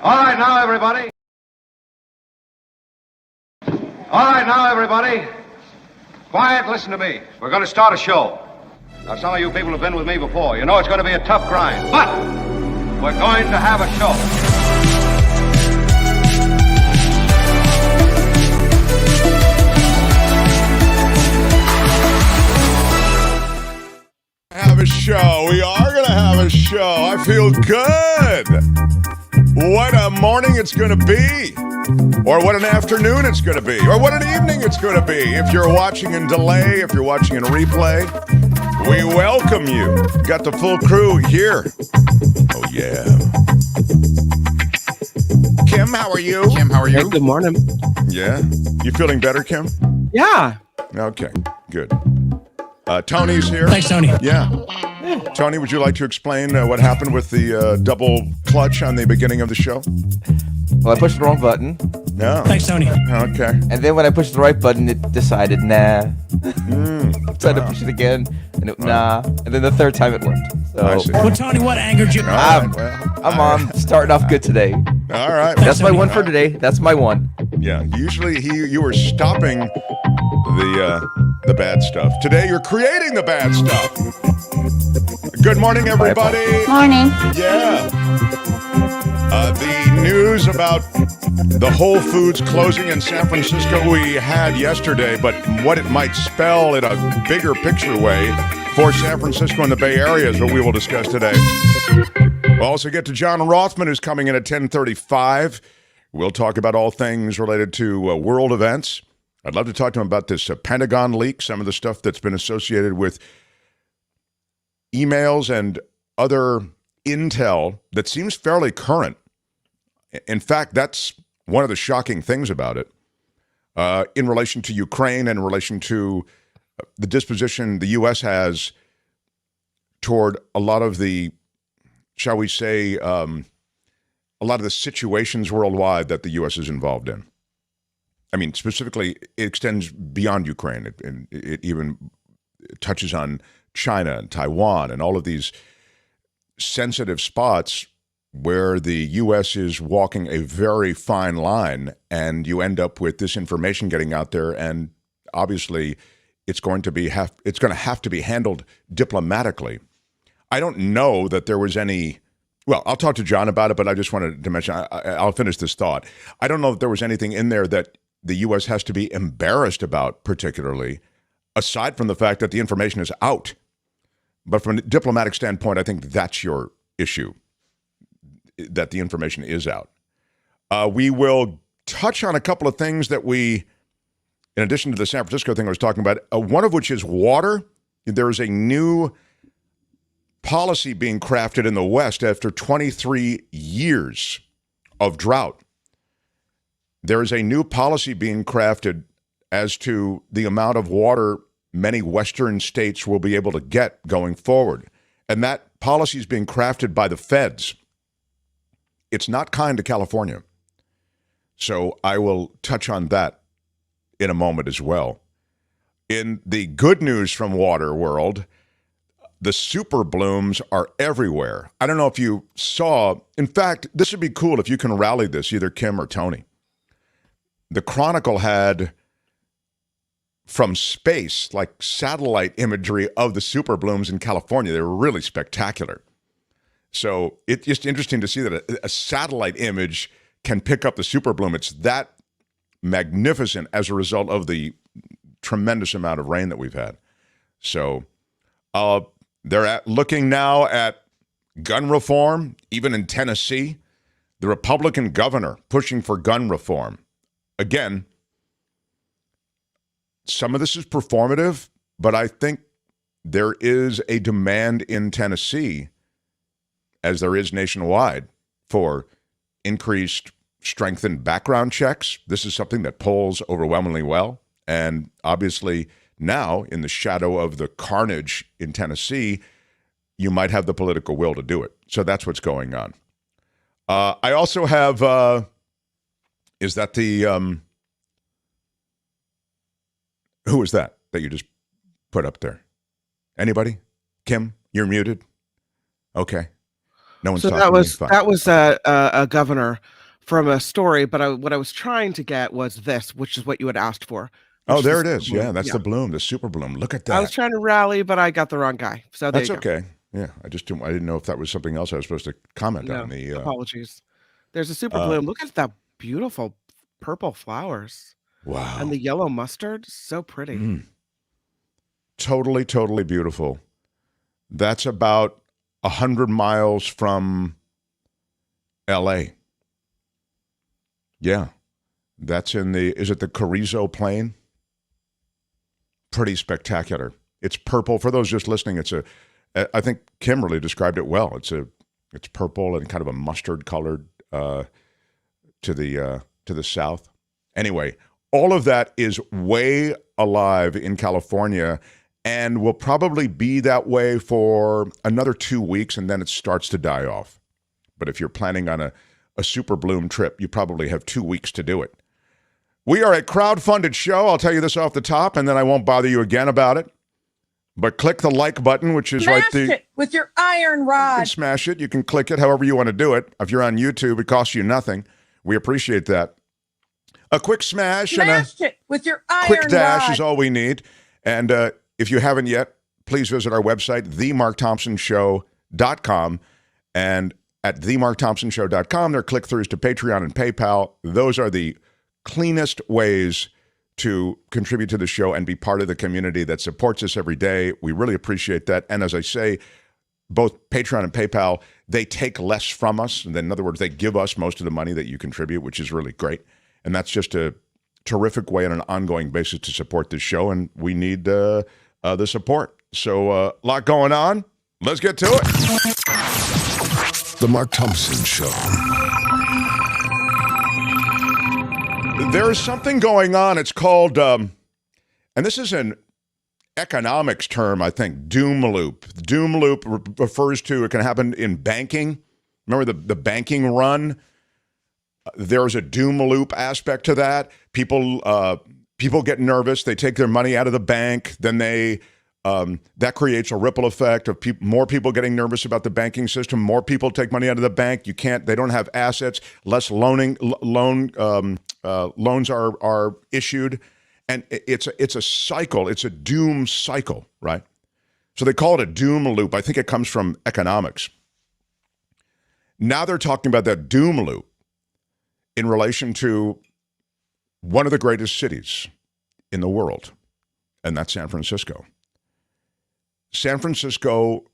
All right, now, everybody. All right, now, everybody. Quiet, listen to me. We're going to start a show. Now, some of you people have been with me before. You know it's going to be a tough grind, but we're going to have a show. Have a show. We are going to have a show. I feel good. What a morning it's going to be. Or what an afternoon it's going to be. Or what an evening it's going to be. If you're watching in delay, if you're watching in replay, we welcome you. Got the full crew here. Oh, yeah. Kim, how are you? Kim, how are you? Hey, good morning. Yeah. You feeling better, Kim? Yeah. Okay, good. Tony's here. Thanks, Tony. Yeah. Tony, would you like to explain what happened with the double clutch on the beginning of the show? Well, I pushed the wrong button. No. Thanks, Tony. Okay. And then when I pushed the right button, it decided, nah. So I had to push it again, and nah. And then the third time it worked. So I see. Well, Tony, what angered you? All right, well, I'm on, starting off good today. all right. That's my one for today. That's my one. Yeah. Usually you were stopping the bad stuff. Today you're creating the bad stuff. Good morning, everybody. Morning. Yeah. The news about the Whole Foods closing in San Francisco we had yesterday, but what it might spell in a bigger picture way for San Francisco and the Bay Area is what we will discuss today. We'll also get to John Rothmann, who's coming in at 10:35. We'll talk about all things related to world events. I'd love to talk to him about this Pentagon leak, some of the stuff that's been associated with emails and other intel that seems fairly current. In fact, that's one of the shocking things about it in relation to Ukraine and in relation to the disposition the U.S. has toward a lot of the, shall we say, a lot of the situations worldwide that the U.S. is involved in. I mean, specifically, it extends beyond Ukraine. It even touches on China and Taiwan and all of these sensitive spots where the U.S. is walking a very fine line, and you end up with this information getting out there, and obviously it's going to have to be handled diplomatically. I don't know that there was any. Well, I'll talk to John about it, but I just wanted to mention. I'll finish this thought. I don't know if there was anything in there that the U.S. has to be embarrassed about, particularly, aside from the fact that the information is out. But from a diplomatic standpoint, I think that's your issue, that the information is out. We will touch on a couple of things that we, in addition to the San Francisco thing I was talking about, one of which is water. There is a new policy being crafted in the West after 23 years of drought. There is a new policy being crafted as to the amount of water many Western states will be able to get going forward. And that policy is being crafted by the feds. It's not kind to California. So I will touch on that in a moment as well. In the good news from water world, the super blooms are everywhere. I don't know if you saw, in fact, this would be cool if you can rally this, either Kim or Tony. The Chronicle had from space, like satellite imagery of the super blooms in California. They were really spectacular. So it's just interesting to see that a satellite image can pick up the super bloom. It's that magnificent as a result of the tremendous amount of rain that we've had. So they're looking now at gun reform, even in Tennessee. The Republican governor pushing for gun reform. Again, some of this is performative, but I think there is a demand in Tennessee, as there is nationwide, for increased strengthened background checks. This is something that polls overwhelmingly well. And obviously now, in the shadow of the carnage in Tennessee, you might have the political will to do it. So that's what's going on. I also have, is that the, who was that you just put up there? Anybody? Kim, you're muted. Okay. No one's So talking. that was a governor from a story, but what I was trying to get was this, which is what you had asked for. Oh, which there the it is. super bloom. Yeah, that's the bloom, the super bloom. Look at I was that. trying to rally, but I got the wrong guy. So there That's you go. okay. Yeah, I didn't know if that was something else I was supposed to comment No, on. The apologies. There's a super bloom. Look at that beautiful purple flowers. wow, And the yellow mustard, so pretty. totally, totally beautiful. That's about 100 miles from L.A. Yeah, that's is it the Grigio Plain? Pretty spectacular. It's purple. For those just listening, I think Kimberly described it well. It's purple and kind of a mustard colored to the south. Anyway, all of that is way alive in California and will probably be that way for another 2 weeks, and then it starts to die off. But if you're planning on a super bloom trip, you probably have 2 weeks to do it. We are a crowd-funded show. I'll tell you this off the top, and then I won't bother you again about it. But click the like button, which is Smash right there. it with your iron rod. You can smash it. You can click it however you want to do it. If you're on YouTube, it costs you nothing. We appreciate that. A quick smash and Smash it with your iron quick dash rod. is all we need. And if you haven't yet, please visit our website, themarkthompsonshow.com. And at themarkthompsonshow.com, there are click-throughs to Patreon and PayPal. Those are the cleanest ways to contribute to the show and be part of the community that supports us every day. We really appreciate that. And as I say, both Patreon and PayPal, they take less from us. And then, in other words, they give us most of the money that you contribute, which is really great. And that's just a terrific way on an ongoing basis to support this show. And we need the support. So a lot going on. Let's get to it. The Mark Thompson Show. There is something going on. It's called, and this is an economics term, I think, doom loop. Doom loop refers to, it can happen in banking. Remember the banking run? There's a doom loop aspect to that. People get nervous. They take their money out of the bank. Then that creates a ripple effect of more people getting nervous about the banking system. More people take money out of the bank. They don't have assets. Less loans are issued. And it's a cycle. It's a doom cycle, right? So they call it a doom loop. I think it comes from economics. Now they're talking about that doom loop in relation to one of the greatest cities in the world, and that's San Francisco. San Francisco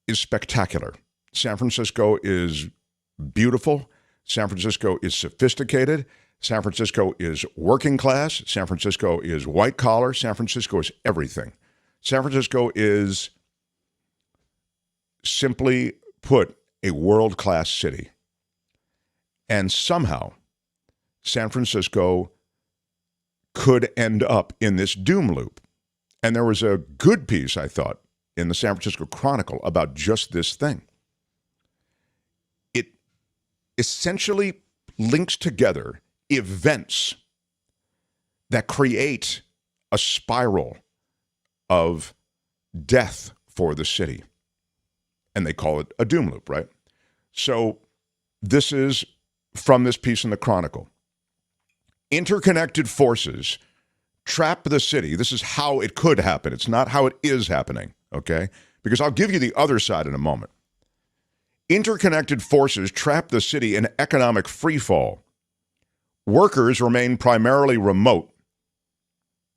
is spectacular. San Francisco is beautiful. San Francisco is sophisticated. San Francisco is working class. San Francisco is white collar. San Francisco is everything. San Francisco is, simply put, a world-class city. And somehow, San Francisco could end up in this doom loop. And there was a good piece, I thought, in the San Francisco Chronicle about just this thing. It essentially links together events that create a spiral of death for the city. And they call it a doom loop, right? So this is from this piece in the Chronicle. Interconnected forces trap the city. This is how it could happen. It's not how it is happening, okay? Because I'll give you the other side in a moment. Interconnected forces trap the city in economic freefall. Workers remain primarily remote.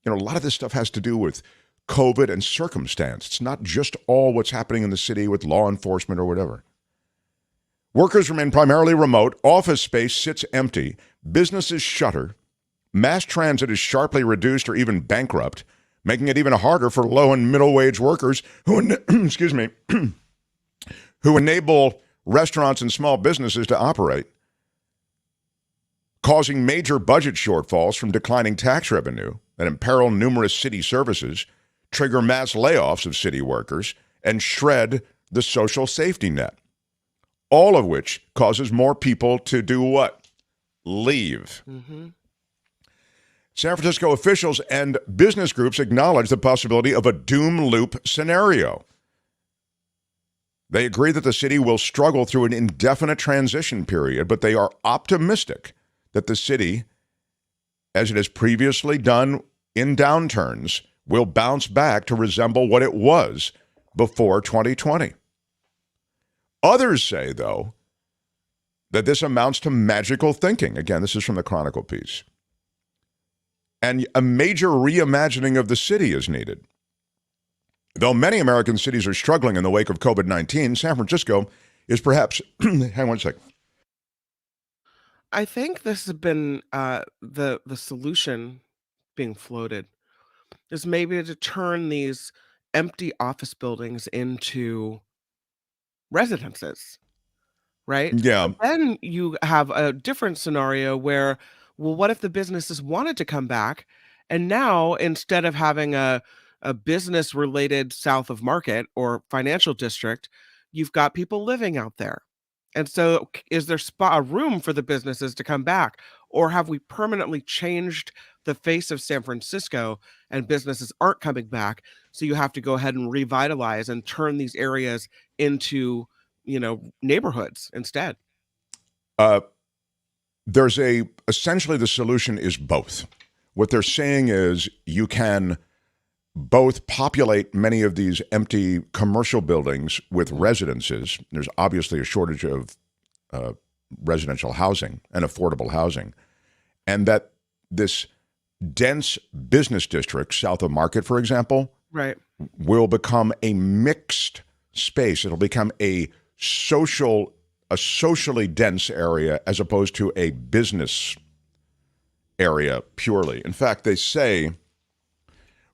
You know, a lot of this stuff has to do with COVID and circumstance. It's not just all what's happening in the city with law enforcement or whatever. Workers remain primarily remote. Office space sits empty. Businesses shutter. Mass transit is sharply reduced or even bankrupt, making it even harder for low and middle wage workers who who enable restaurants and small businesses to operate, causing major budget shortfalls from declining tax revenue that imperil numerous city services, trigger mass layoffs of city workers, and shred the social safety net. All of which causes more people to do what? Leave. Mm-hmm. San Francisco officials and business groups acknowledge the possibility of a doom loop scenario. They agree that the city will struggle through an indefinite transition period, but they are optimistic that the city, as it has previously done in downturns, will bounce back to resemble what it was before 2020. Others say, though, that this amounts to magical thinking. Again, this is from the Chronicle piece. And a major reimagining of the city is needed. Though many American cities are struggling in the wake of COVID-19, San Francisco is perhaps, hang on one second. I think this has been the solution being floated is maybe to turn these empty office buildings into residences, right? Yeah. But then you have a different scenario where, well, what if the businesses wanted to come back, and now instead of having a business related south of Market or financial district, you've got people living out there. And so is there a room for the businesses to come back? Or have we permanently changed the face of San Francisco and businesses aren't coming back? So you have to go ahead and revitalize and turn these areas into, neighborhoods instead. There's essentially the solution is both. What they're saying is you can both populate many of these empty commercial buildings with residences. There's obviously a shortage of residential housing and affordable housing. And that this dense business district, south of Market, for example, right, will become a mixed space. It'll become a socially dense area as opposed to a business area purely. In fact, they say,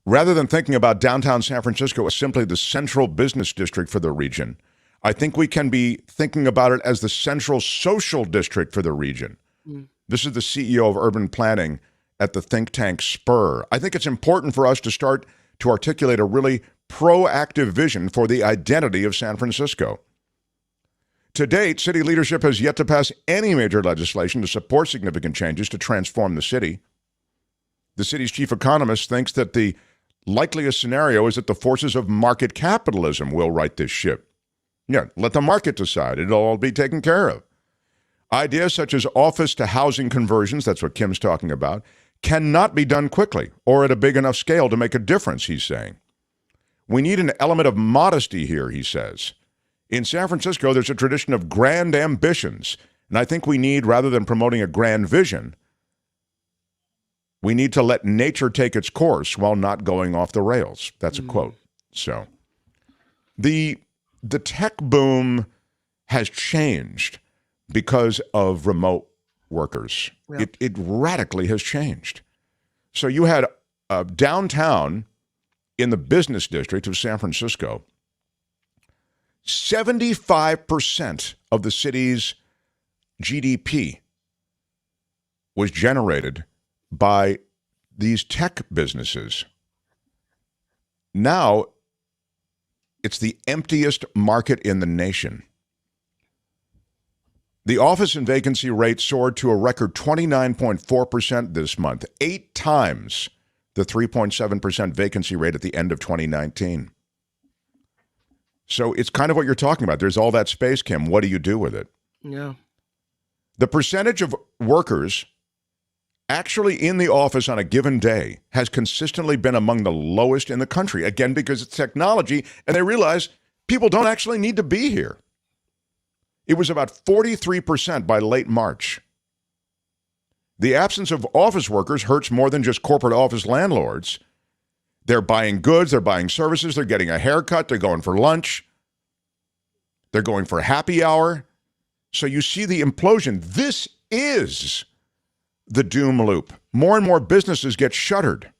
rather than thinking about downtown San Francisco as simply the central business district for the region, I think we can be thinking about it as the central social district for the region. This is the CEO of urban planning at the think tank Spur. I think it's important for us to start to articulate a really proactive vision for the identity of San Francisco. To date, city leadership has yet to pass any major legislation to support significant changes to transform the city. The city's chief economist thinks that the likeliest scenario is that the forces of market capitalism will right this ship. Yeah, let the market decide. It'll all be taken care of. Ideas such as office to housing conversions, that's what Kim's talking about, cannot be done quickly or at a big enough scale to make a difference, he's saying. We need an element of modesty here, he says. In San Francisco, there's a tradition of grand ambitions, and I think we need, rather than promoting a grand vision, we need to let nature take its course while not going off the rails. That's a quote. So the tech boom has changed because of remote workers. Yep. It radically has changed. So you had downtown in the business district of San Francisco, 75% of the city's GDP was generated by these tech businesses. Now, it's the emptiest market in the nation. The office and vacancy rate soared to a record 29.4% this month, 8 times the 3.7% vacancy rate at the end of 2019. So it's kind of what you're talking about. There's all that space, Kim. What do you do with it? Yeah. The percentage of workers actually in the office on a given day has consistently been among the lowest in the country. Again, because it's technology, and they realize people don't actually need to be here. It was about 43% by late March. The absence of office workers hurts more than just corporate office landlords. They're buying goods, they're buying services, they're getting a haircut, they're going for lunch, they're going for happy hour. So you see the implosion. This is the doom loop. More and more businesses get shuttered.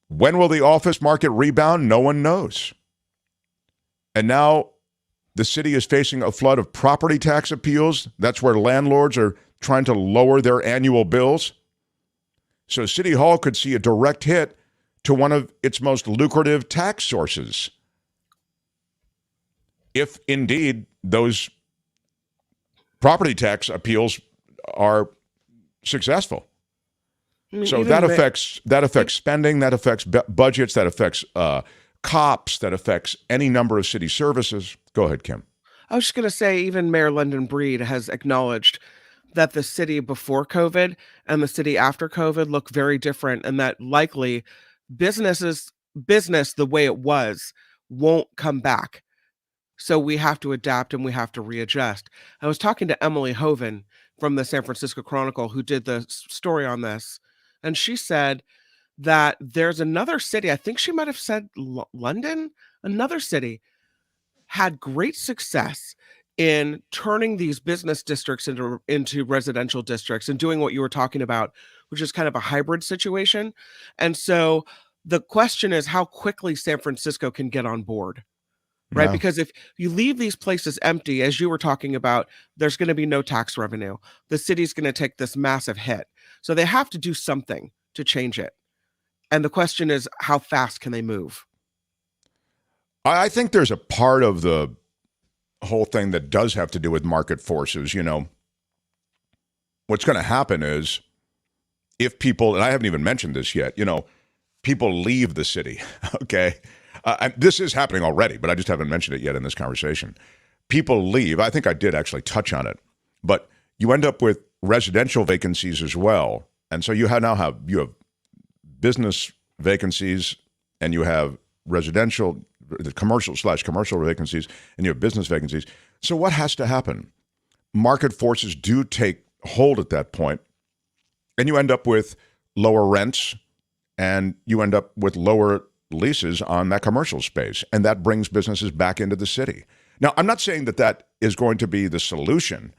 When will the office market rebound? No one knows. And now the city is facing a flood of property tax appeals. That's where landlords are trying to lower their annual bills. So City Hall could see a direct hit to one of its most lucrative tax sources, if indeed those property tax appeals are successful. I mean, so that affects spending, that affects budgets, that affects cops, that affects any number of city services. Go ahead, Kim. I was just going to say, even Mayor London Breed has acknowledged that the city before COVID and the city after COVID look very different, and that likely business the way it was won't come back. So we have to adapt and we have to readjust. I was talking to Emily Hoven from the San Francisco Chronicle, who did the story on this, and she said that there's another city, I think she might have said London, another city had great success in turning these business districts into residential districts and doing what you were talking about, which is kind of a hybrid situation. And so the question is how quickly San Francisco can get on board, right? Yeah. Because if you leave these places empty, as you were talking about, there's going to be no tax revenue. The city's going to take this massive hit. So they have to do something to change it. And the question is, how fast can they move? I think there's a part of the whole thing that does have to do with market forces. You know, what's going to happen is if people, and I haven't even mentioned this yet, you know, people leave the city, okay? And this is happening already, but I just haven't mentioned it yet in this conversation. People leave. I think I did actually touch on it, but you end up with residential vacancies as well. And so you have business vacancies, and you have residential, the commercial vacancies, and you have business vacancies. So what has to happen? Market forces do take hold at that point, and you end up with lower rents, and you end up with lower leases on that commercial space, and that brings businesses back into the city. Now, I'm not saying that that is going to be the solution,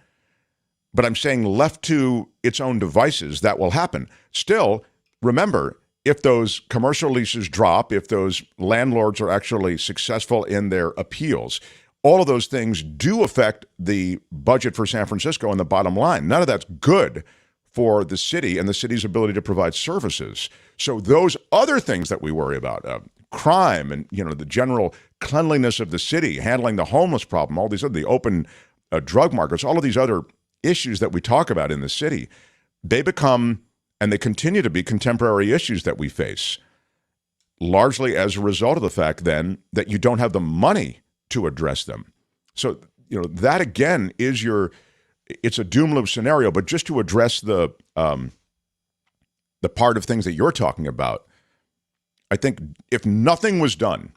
but I'm saying left to its own devices, that will happen. Still, remember, if those commercial leases drop, if those landlords are actually successful in their appeals, all of those things do affect the budget for San Francisco and the bottom line. None of that's good for the city and the city's ability to provide services. So those other things that we worry about, crime and, you know, the general cleanliness of the city, handling the homeless problem, all these other, the open drug markets, all of these other issues that we talk about in the city, they become, and they continue to be, contemporary issues that we face, largely as a result of the fact then that you don't have the money to address them. So, you know, that again is it's a doom loop scenario, but just to address the part of things that you're talking about, I think if nothing was done,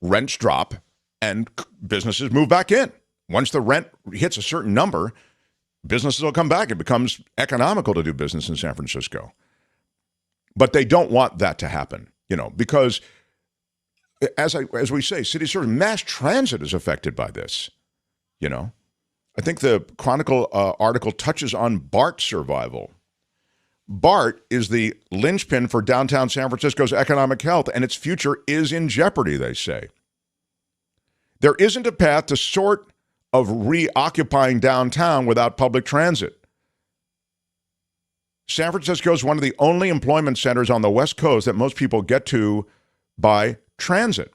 rents drop and businesses move back in. Once the rent hits a certain number, businesses will come back. It becomes economical to do business in San Francisco. But they don't want that to happen, you know, because as we say, city service, mass transit is affected by this, you know. I think the Chronicle article touches on BART's survival. BART is the linchpin for downtown San Francisco's economic health, and its future is in jeopardy, they say. There isn't a path to sort of reoccupying downtown without public transit. San Francisco is one of the only employment centers on the West Coast that most people get to by transit.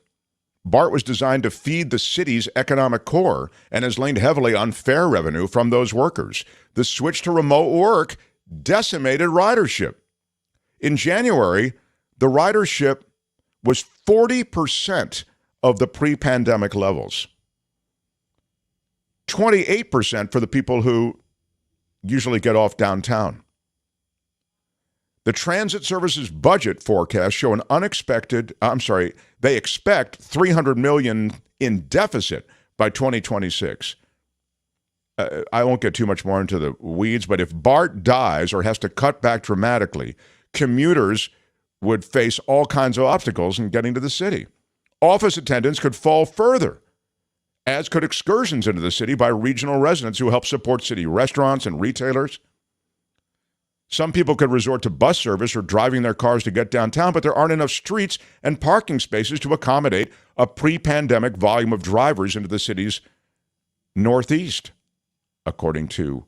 BART was designed to feed the city's economic core and has leaned heavily on fare revenue from those workers. The switch to remote work decimated ridership. In January, the ridership was 40% of the pre-pandemic levels. 28% for the people who usually get off downtown. The transit services budget forecasts show they expect $300 million in deficit by 2026. I won't get too much more into the weeds, but if BART dies or has to cut back dramatically, commuters would face all kinds of obstacles in getting to the city. Office attendance could fall further, as could excursions into the city by regional residents who help support city restaurants and retailers. Some people could resort to bus service or driving their cars to get downtown, but there aren't enough streets and parking spaces to accommodate a pre-pandemic volume of drivers into the city's northeast, according to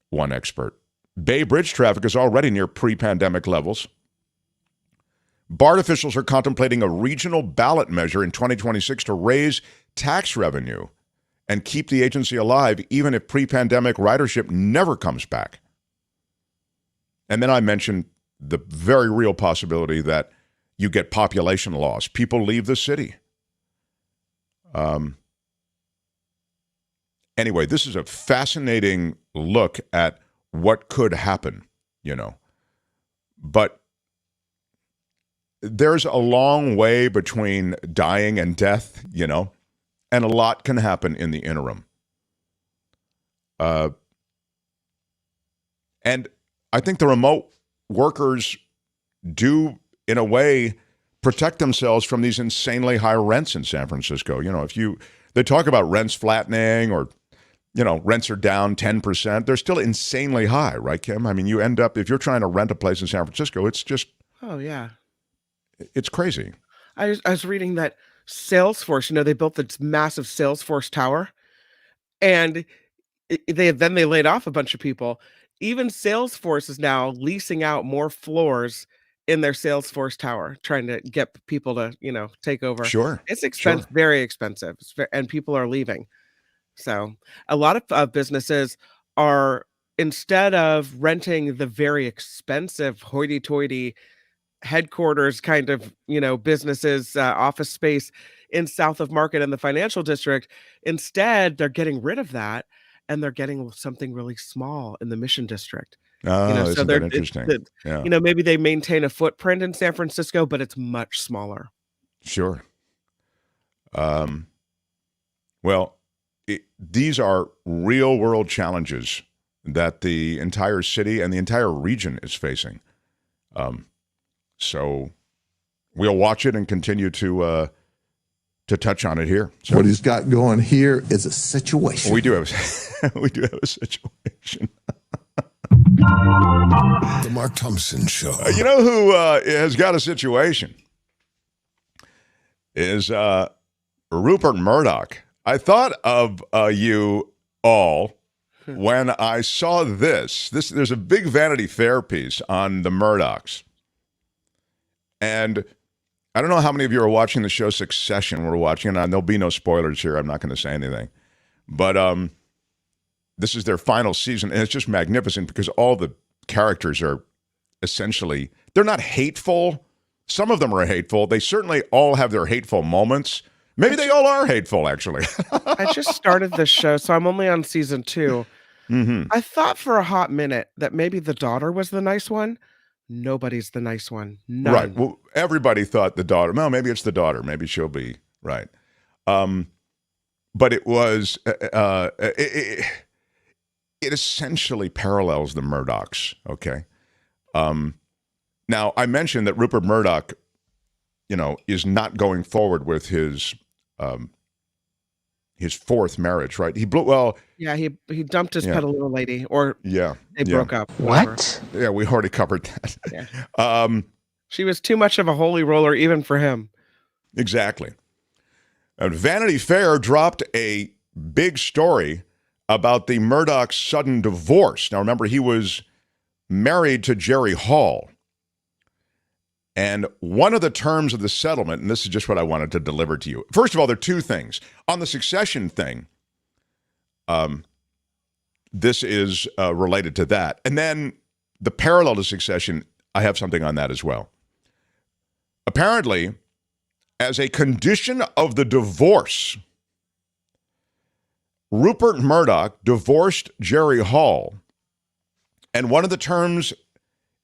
one expert. Bay Bridge traffic is already near pre-pandemic levels. BART officials are contemplating a regional ballot measure in 2026 to raise tax revenue and keep the agency alive, even if pre-pandemic ridership never comes back. And then I mentioned the very real possibility that you get population loss. People leave the city. Anyway, this is a fascinating look at what could happen, But there's a long way between dying and death, and a lot can happen in the interim. And I think the remote workers do, in a way, protect themselves from these insanely high rents in San Francisco. They talk about rents flattening or, rents are down 10%. They're still insanely high, right, Kim? I mean, you end up, if you're trying to rent a place in San Francisco, it's just... Oh, yeah. It's crazy. I was reading that Salesforce, they built this massive Salesforce tower, and they laid off a bunch of people. Even Salesforce is now leasing out more floors in their Salesforce tower, trying to get people to, take over. Sure. It's expensive, very expensive, and people are leaving. So a lot of businesses are, instead of renting the very expensive hoity-toity headquarters kind of, businesses, office space in South of Market and the financial district, instead they're getting rid of that and they're getting something really small in the Mission District. Oh, So isn't that interesting? Yeah. Maybe they maintain a footprint in San Francisco, but it's much smaller. Sure. Well, these are real world challenges that the entire city and the entire region is facing. So we'll watch it and continue to touch on it here. So what he's got going here is a situation. we do have a situation. The Mark Thompson Show. You know who has got a situation? Is Rupert Murdoch. I thought of you all when I saw this. There's a big Vanity Fair piece on the Murdochs. And I don't know how many of you are watching the show Succession. We're watching it, and there'll be no spoilers here. I'm not going to say anything. But this is their final season, and it's just magnificent because all the characters are essentially, they're not hateful. Some of them are hateful. They certainly all have their hateful moments. Maybe they all are hateful, actually. I just started this show, so I'm only on season 2. Mm-hmm. I thought for a hot minute that maybe the daughter was the nice one. Nobody's the nice one. None. Right. Well, everybody thought the daughter. No, maybe it's the daughter. Maybe she'll be right. But it was. It essentially parallels the Murdochs. Okay. Now I mentioned that Rupert Murdoch, is not going forward with his fourth marriage. Right. He blew. Well. Yeah. He dumped his petaluma lady, or yeah, they broke up. What? Yeah, we already covered that. Yeah. She was too much of a holy roller even for him. Exactly. And Vanity Fair dropped a big story about the Murdoch's sudden divorce. Now, remember, he was married to Jerry Hall. And one of the terms of the settlement, and this is just what I wanted to deliver to you. First of all, there are two things. On the succession thing, this is related to that. And then the parallel to succession, I have something on that as well. Apparently, as a condition of the divorce, Rupert Murdoch divorced Jerry Hall, and one of the terms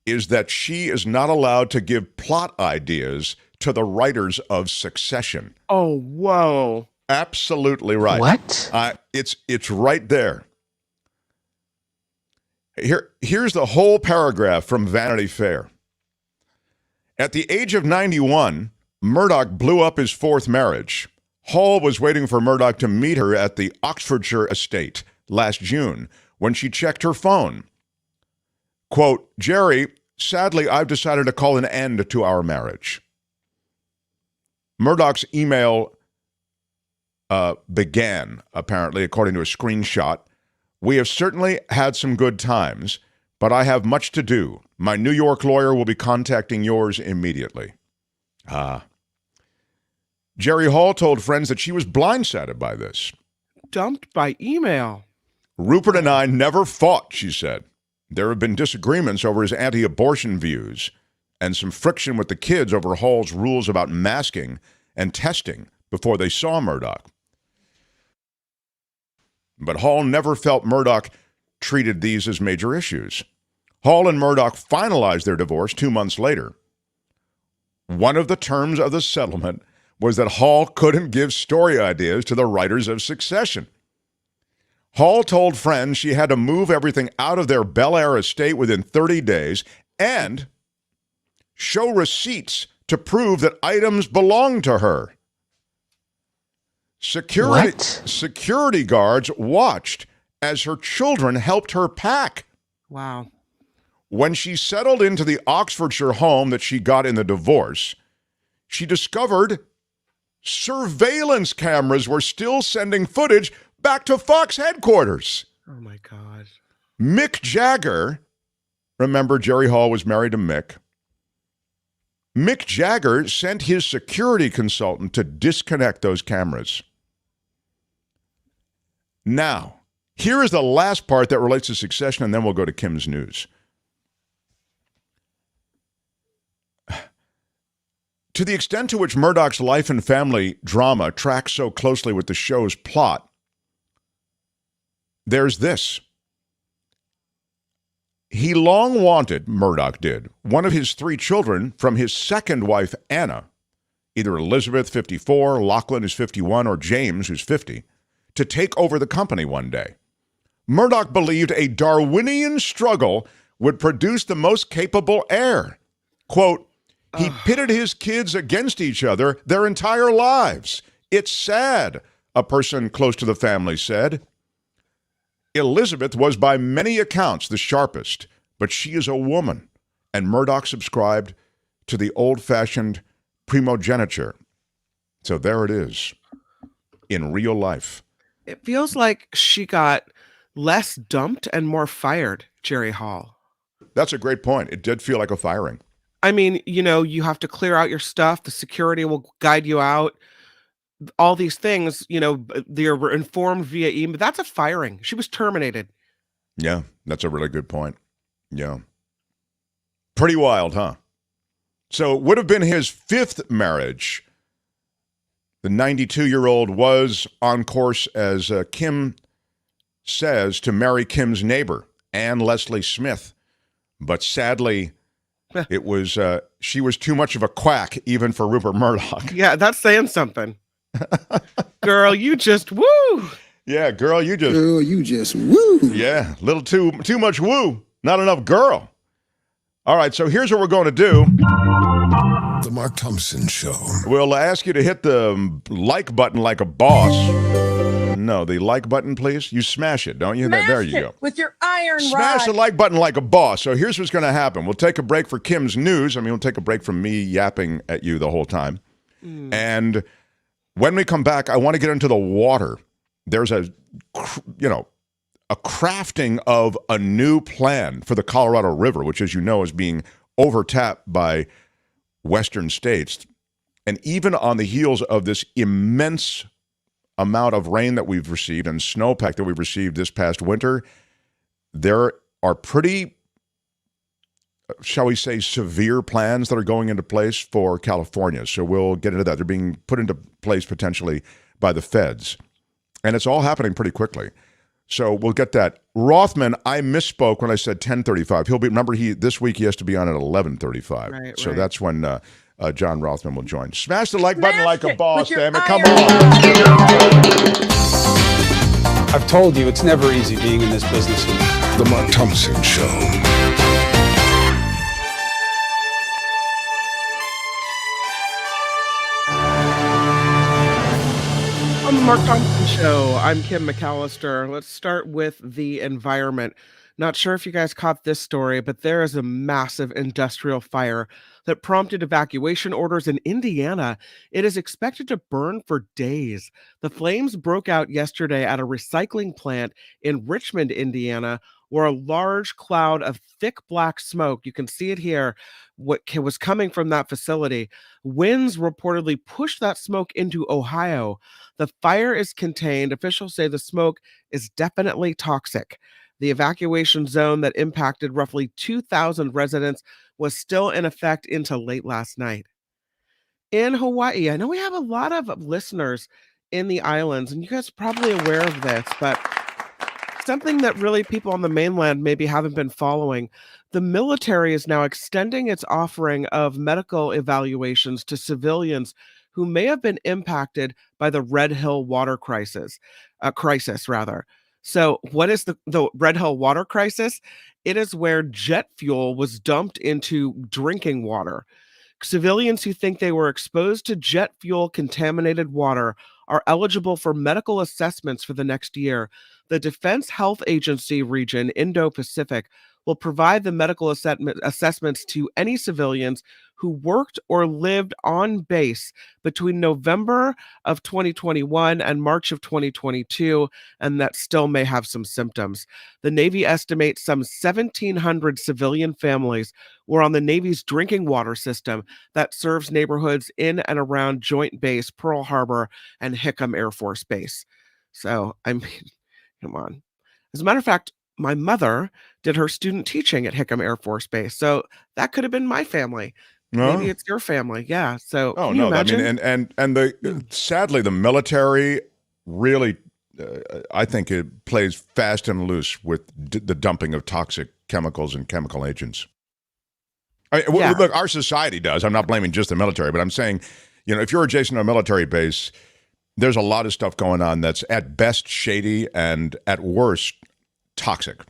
is that she is not allowed to give plot ideas to the writers of Succession. Oh, whoa. Absolutely right. What? It's right there. Here's the whole paragraph from Vanity Fair. At the age of 91, Murdoch blew up his fourth marriage. Hall was waiting for Murdoch to meet her at the Oxfordshire estate last June when she checked her phone. Quote, Jerry, sadly, I've decided to call an end to our marriage. Murdoch's email began, apparently, according to a screenshot. We have certainly had some good times, but I have much to do. My New York lawyer will be contacting yours immediately. Jerry Hall told friends that she was blindsided by this. Dumped by email. Rupert and I never fought, she said. There have been disagreements over his anti-abortion views. and some friction with the kids over Hall's rules about masking and testing before they saw Murdoch. But Hall never felt Murdoch treated these as major issues. Hall and Murdoch finalized their divorce 2 months later. One of the terms of the settlement was that Hall couldn't give story ideas to the writers of Succession. Hall told friends she had to move everything out of their Bel Air estate within 30 days and show receipts to prove that items belonged to her. Security guards watched as her children helped her pack. Wow. When she settled into the Oxfordshire home that she got in the divorce, she discovered surveillance cameras were still sending footage back to Fox headquarters. Oh, my God. Mick Jagger, remember Jerry Hall was married to Mick. Mick Jagger sent his security consultant to disconnect those cameras. Now, here is the last part that relates to Succession, and then we'll go to Kim's news. To the extent to which Murdoch's life and family drama tracks so closely with the show's plot, there's this. He long wanted, Murdoch did, one of his 3 children from his second wife, Anna, either Elizabeth, 54, Lachlan, who's 51, or James, who's 50, to take over the company one day. Murdoch believed a Darwinian struggle would produce the most capable heir. Quote, he pitted his kids against each other their entire lives. It's sad, a person close to the family said. Elizabeth was by many accounts the sharpest, but she is a woman, and Murdoch subscribed to the old-fashioned primogeniture. So there it is, in real life. It feels like she got less dumped and more fired, Jerry Hall. That's a great point. It did feel like a firing. I mean, you have to clear out your stuff. The security will guide you out. All these things, they're informed via email. That's a firing. She was terminated. Yeah, that's a really good point. Yeah. Pretty wild, huh? So it would have been his 5th marriage. The 92-year-old was on course, as Kim says, to marry Kim's neighbor, Anne Leslie Smith. But sadly, it was she was too much of a quack even for Rupert Murdoch. Yeah, that's saying something. Girl, you just woo. Yeah, girl, you just woo. Yeah, little too much woo. Not enough girl. All right, so here's what we're going to do. The Mark Thompson Show. We'll ask you to hit the like button like a boss. No, the like button, please. You smash it, don't you? There you go. With your iron Smash rod. the like button like a boss. So here's what's going to happen. We'll take a break for Kim's news. We'll take a break from me yapping at you the whole time. And when we come back, I want to get into the water. There's a crafting of a new plan for the Colorado River, which, as you know, is being overtapped by western states. And even on the heels of this immense amount of rain that we've received and snowpack that we've received this past winter, there are pretty, shall we say, severe plans that are going into place for California. So we'll get into that. They're being put into place potentially by the feds. And it's all happening pretty quickly. So we'll get that. Rothmann, I misspoke when I said 10:35. This week he has to be on at 11:35. Right, so right. that's when John Rothmann will join. Smash the like button like a boss, with damn your it. Come iron on. I've told you, it's never easy being in this business. The Mark Thompson Show. On the Mark Thompson Show, I'm Kim McAllister. Let's start with the environment. Not sure if you guys caught this story, but there is a massive industrial fire that prompted evacuation orders in Indiana. It is expected to burn for days. The flames broke out yesterday at a recycling plant in Richmond, Indiana, where a large cloud of thick black smoke, you can see it here, what was coming from that facility. Winds reportedly pushed that smoke into Ohio. The fire is contained. Officials say the smoke is definitely toxic. The evacuation zone that impacted roughly 2,000 residents was still in effect into late last night. In Hawaii, I know we have a lot of listeners in the islands, and you guys are probably aware of this, but something that really people on the mainland maybe haven't been following. The military is now extending its offering of medical evaluations to civilians who may have been impacted by the Red Hill water crisis, rather. So, what is the Red Hill water crisis? It is where jet fuel was dumped into drinking water. Civilians who think they were exposed to jet fuel contaminated water are eligible for medical assessments for the next year. The Defense Health Agency region, Indo-Pacific, will provide the medical assessments to any civilians who worked or lived on base between November of 2021 and March of 2022, and that still may have some symptoms. The Navy estimates some 1,700 civilian families were on the Navy's drinking water system that serves neighborhoods in and around Joint Base Pearl Harbor and Hickam Air Force Base. So, I mean, come on. As a matter of fact, my mother did her student teaching at Hickam Air Force Base. So that could have been my family. Maybe it's your family. Yeah. So Oh can you no, I imagine? mean, and sadly, the military really, I think it plays fast and loose with the dumping of toxic chemicals and chemical agents. I mean, Yeah. look, our society does. I'm not blaming just the military, but I'm saying, if you're adjacent to a military base, there's a lot of stuff going on that's at best shady and at worst toxic.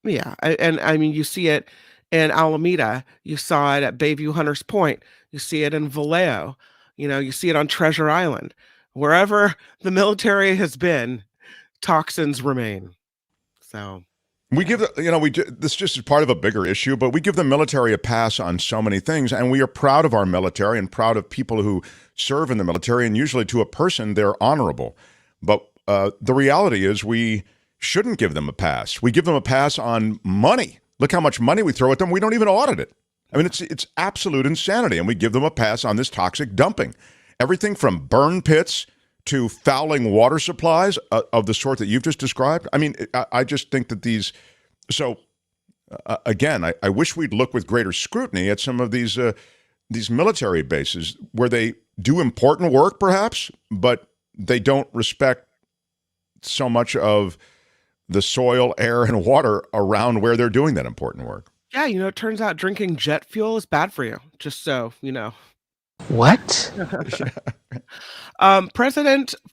Yeah. And I mean, you see it in Alameda. You saw it at Bayview Hunters Point. You see it in Vallejo. You see it on Treasure Island. Wherever the military has been, toxins remain. So We give this just is part of a bigger issue, but we give the military a pass on so many things, and we are proud of our military and proud of people who serve in the military, and usually to a person, they're honorable. But the reality is we shouldn't give them a pass. We give them a pass on money. Look how much money we throw at them. We don't even audit it. I mean, it's absolute insanity, and we give them a pass on this toxic dumping. Everything from burn pits to fouling water supplies of the sort that you've just described. I mean, I just think that these... So, again, I wish we'd look with greater scrutiny at some of these military bases where they do important work, perhaps, but they don't respect so much of the soil, air, and water around where they're doing that important work. yeah, it turns out drinking jet fuel is bad for you. Just so you know. What?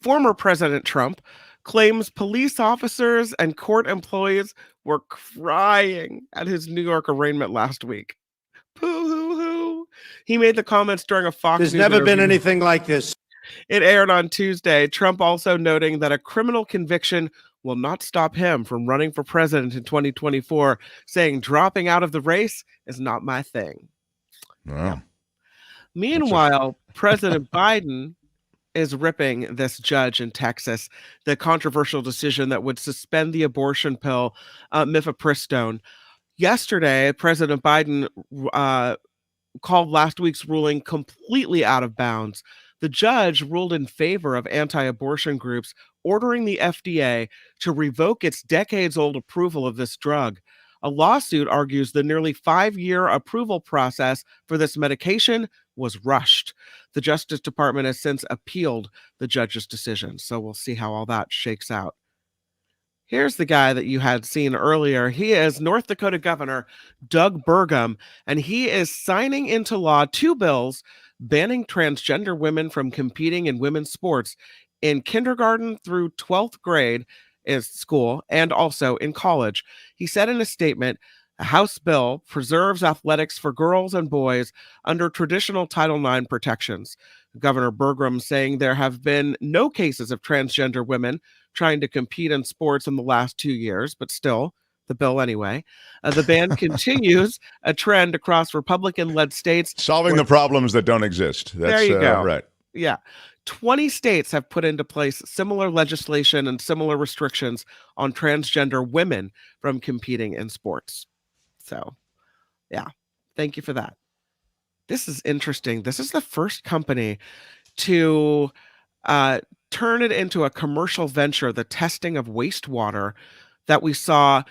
Former President Trump claims police officers and court employees were crying at his New York arraignment last week. Poo-hoo-hoo. He made the comments during a Fox There's News never been interview. anything like this. It aired on Tuesday. Trump also noting that a criminal conviction will not stop him from running for president in 2024, saying dropping out of the race is not my thing. Wow. Meanwhile, President Biden is ripping this judge in Texas, the controversial decision that would suspend the abortion pill, mifepristone. Yesterday, President Biden called last week's ruling completely out of bounds. The judge ruled in favor of anti-abortion groups, ordering the FDA to revoke its decades-old approval of this drug. A lawsuit argues the nearly 5-year approval process for this medication was rushed. The Justice Department has since appealed the judge's decision, so we'll see how all that shakes out. Here's the guy that you had seen earlier. He is North Dakota Governor Doug Burgum, and he is signing into law 2 bills banning transgender women from competing in women's sports in kindergarten through 12th grade is school and also in college. He said in a statement, a House bill preserves athletics for girls and boys under traditional Title IX protections. Governor Burgum saying there have been no cases of transgender women trying to compete in sports in the last 2 years, but still, the bill anyway. The ban continues a trend across Republican-led states. Solving the problems that don't exist. That's, there you go. Right. Yeah. 20 states have put into place similar legislation and similar restrictions on transgender women from competing in sports. So, yeah, thank you for that. This is interesting. This is the first company to turn it into a commercial venture, the testing of wastewater that we saw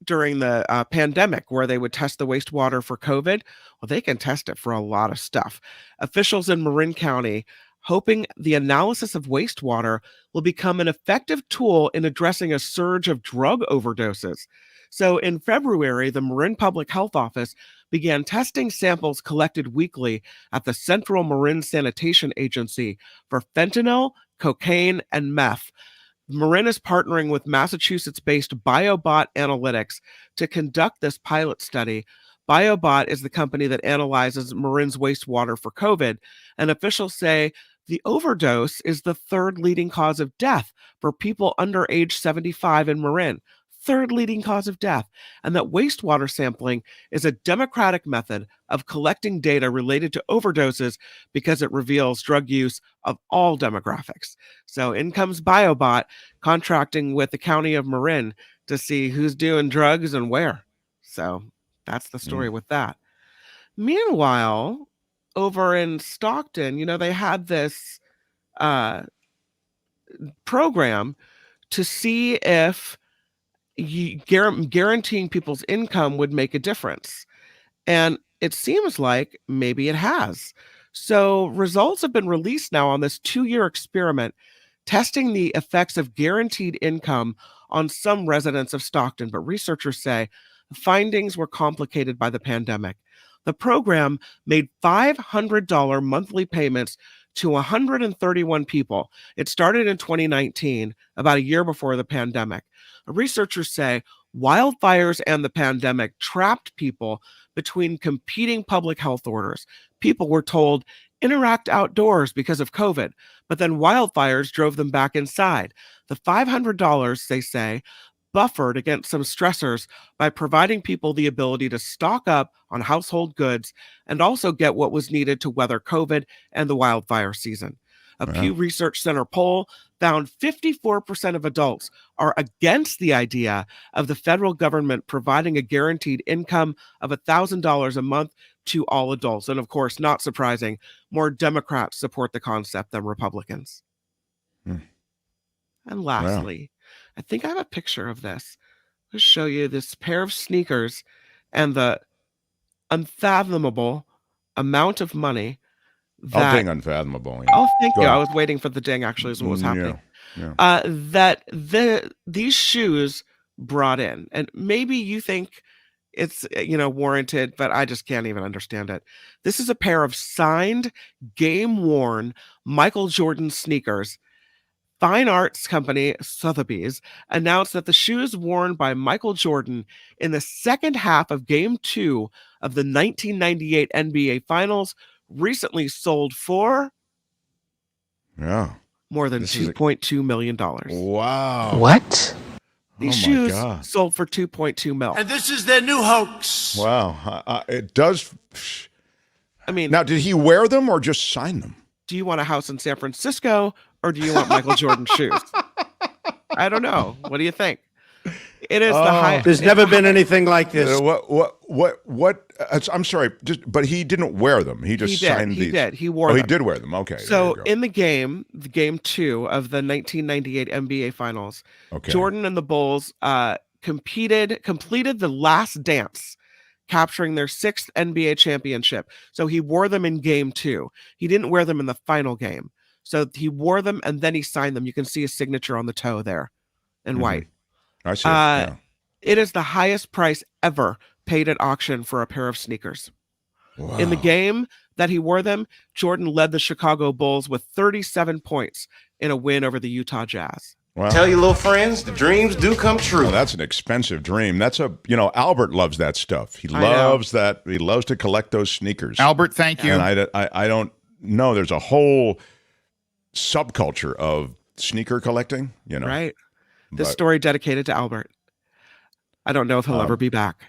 during the pandemic where they would test the wastewater for COVID. Well, they can test it for a lot of stuff. Officials in Marin County hoping the analysis of wastewater will become an effective tool in addressing a surge of drug overdoses. So in February, the Marin Public Health Office began testing samples collected weekly at the Central Marin Sanitation Agency for fentanyl, cocaine, and meth. Marin is partnering with Massachusetts-based BioBot Analytics to conduct this pilot study. BioBot is the company that analyzes Marin's wastewater for COVID, and officials say the overdose is the third leading cause of death for people under age 75 in Marin. Third leading cause of death, and that wastewater sampling is a democratic method of collecting data related to overdoses because it reveals drug use of all demographics. So in comes BioBot contracting with the county of Marin to see who's doing drugs and where. So that's the story with that. Meanwhile, over in Stockton, they had this program to see if guaranteeing people's income would make a difference. And it seems like maybe it has. So results have been released now on this 2-year experiment testing the effects of guaranteed income on some residents of Stockton. But researchers say the findings were complicated by the pandemic. The program made $500 monthly payments to 131 people. It started in 2019, about a year before the pandemic. Researchers say wildfires and the pandemic trapped people between competing public health orders. People were told, interact outdoors because of COVID, but then wildfires drove them back inside. The $500, they say, buffered against some stressors by providing people the ability to stock up on household goods and also get what was needed to weather COVID and the wildfire season. A Pew Research Center poll found 54% of adults are against the idea of the federal government providing a guaranteed income of $1,000 a month to all adults. And of course, not surprising, more Democrats support the concept than Republicans. And lastly, I think I have a picture of this. I'll show you this pair of sneakers and the unfathomable amount of money that... Oh, ding, unfathomable. Oh, thank you. I was waiting for the ding, actually, is what was happening. That these shoes brought in. And maybe you think it's, warranted, but I just can't even understand it. This is a pair of signed, game-worn Michael Jordan sneakers. Fine arts company Sotheby's announced that the shoes worn by Michael Jordan in the second half of Game 2 of the 1998 NBA Finals recently sold for more than $2.2 million. Wow. What? These shoes sold for $2.2 million. And this is their new hoax. Wow. It does. I mean, now, did he wear them or just sign them? Do you want a house in San Francisco or do you want Michael Jordan shoes? I don't know. What do you think? It is the highest. There's never been anything like this. What? I'm sorry, but he didn't wear them. He just signed these. He did. He wore them. He did wear them. Okay. So in the game 2 of the 1998 NBA Finals, Jordan and the Bulls completed the last dance, capturing their 6th NBA championship. So he wore them in Game 2. He didn't wear them in the final game. So he wore them and then he signed them. You can see his signature on the toe there in white. I see. It is the highest price ever paid at auction for a pair of sneakers. Wow. In the game that he wore them, Jordan led the Chicago Bulls with 37 points in a win over the Utah Jazz. Wow. Tell your little friends, the dreams do come true. Well, that's an expensive dream. That's Albert loves that stuff. He loves that. He loves to collect those sneakers. Albert, thank you. And I don't know. There's a whole subculture of sneaker collecting, Right. This story dedicated to Albert. I don't know if he'll ever be back.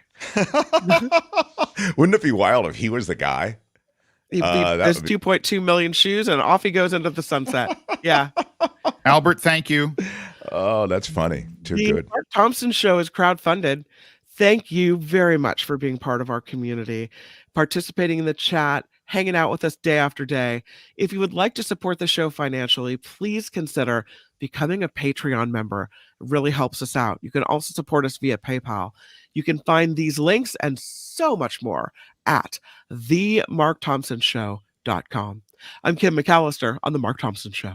Wouldn't it be wild if he was the guy? There's 2.2 million shoes and off he goes into the sunset. Yeah. Albert, thank you. Oh, that's funny. Too good. Mark Thompson show is crowdfunded. Thank you very much for being part of our community, participating in the chat, hanging out with us day after day. If you would like to support the show financially, please consider becoming a Patreon member. It really helps us out. You can also support us via PayPal. You can find these links and so much more at themarkthompsonshow.com. I'm Kim McAllister on The Mark Thompson Show.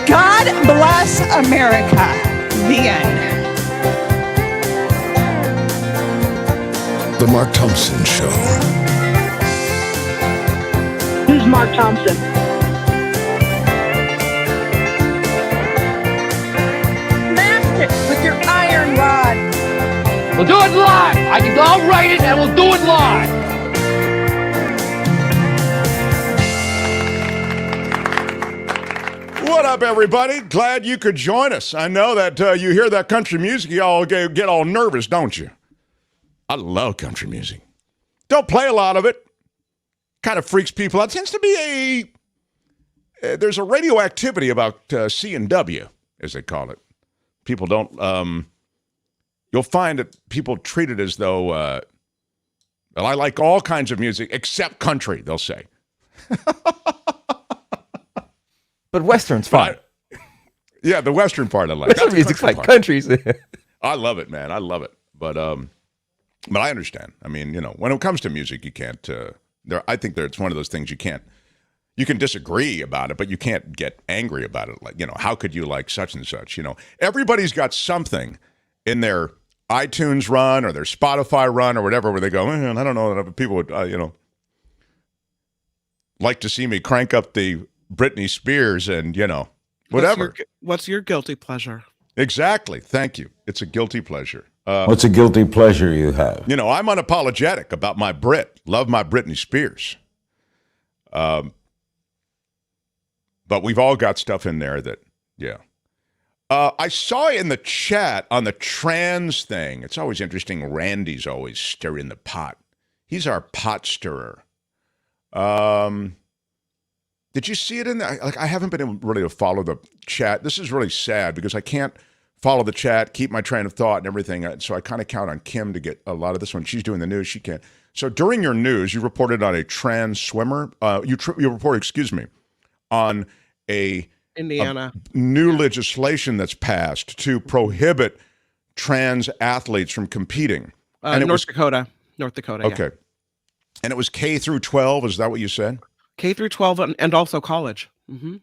God bless America. The end. The Mark Thompson Show. Who's Mark Thompson? Smash it with your iron rod. We'll do it live. I'll write it and we'll do it live. What up, everybody? Glad you could join us. I know that you hear that country music, you all get all nervous, don't you? I love country music. Don't play a lot of it. Kind of freaks people out. Tends to be there's a radioactivity about C&W, as they call it. People don't, you'll find that people treat it as though, well, I like all kinds of music except country, they'll say. But Western's fine. Yeah, the Western part I like. Western music's like country's. I love it, man. I love it. But I understand. I mean, when it comes to music, you can't. I think that it's one of those things you can't. You can disagree about it, but you can't get angry about it. Like, how could you like such and such? Everybody's got something in their iTunes run or their Spotify run or whatever where they go, I don't know that people would, like to see me crank up the Britney Spears and, whatever. What's your guilty pleasure? Exactly. Thank you. It's a guilty pleasure. What's a guilty pleasure you have? I'm unapologetic about my Brit. Love my Britney Spears. But we've all got stuff in there that, yeah. I saw in the chat on the trans thing, it's always interesting. Randy's always stirring the pot. He's our pot stirrer. Did you see it in there? I haven't been able really to follow the chat. This is really sad because I can't follow the chat, keep my train of thought and everything. So I kind of count on Kim to get a lot of this when she's doing the news. She can't. So during your news, you reported on a trans swimmer. You reported, on Indiana new legislation that's passed to prohibit trans athletes from competing. North Dakota. Okay. Yeah. And it was K through 12. Is that what you said? K through 12 and also college. Mm-hmm.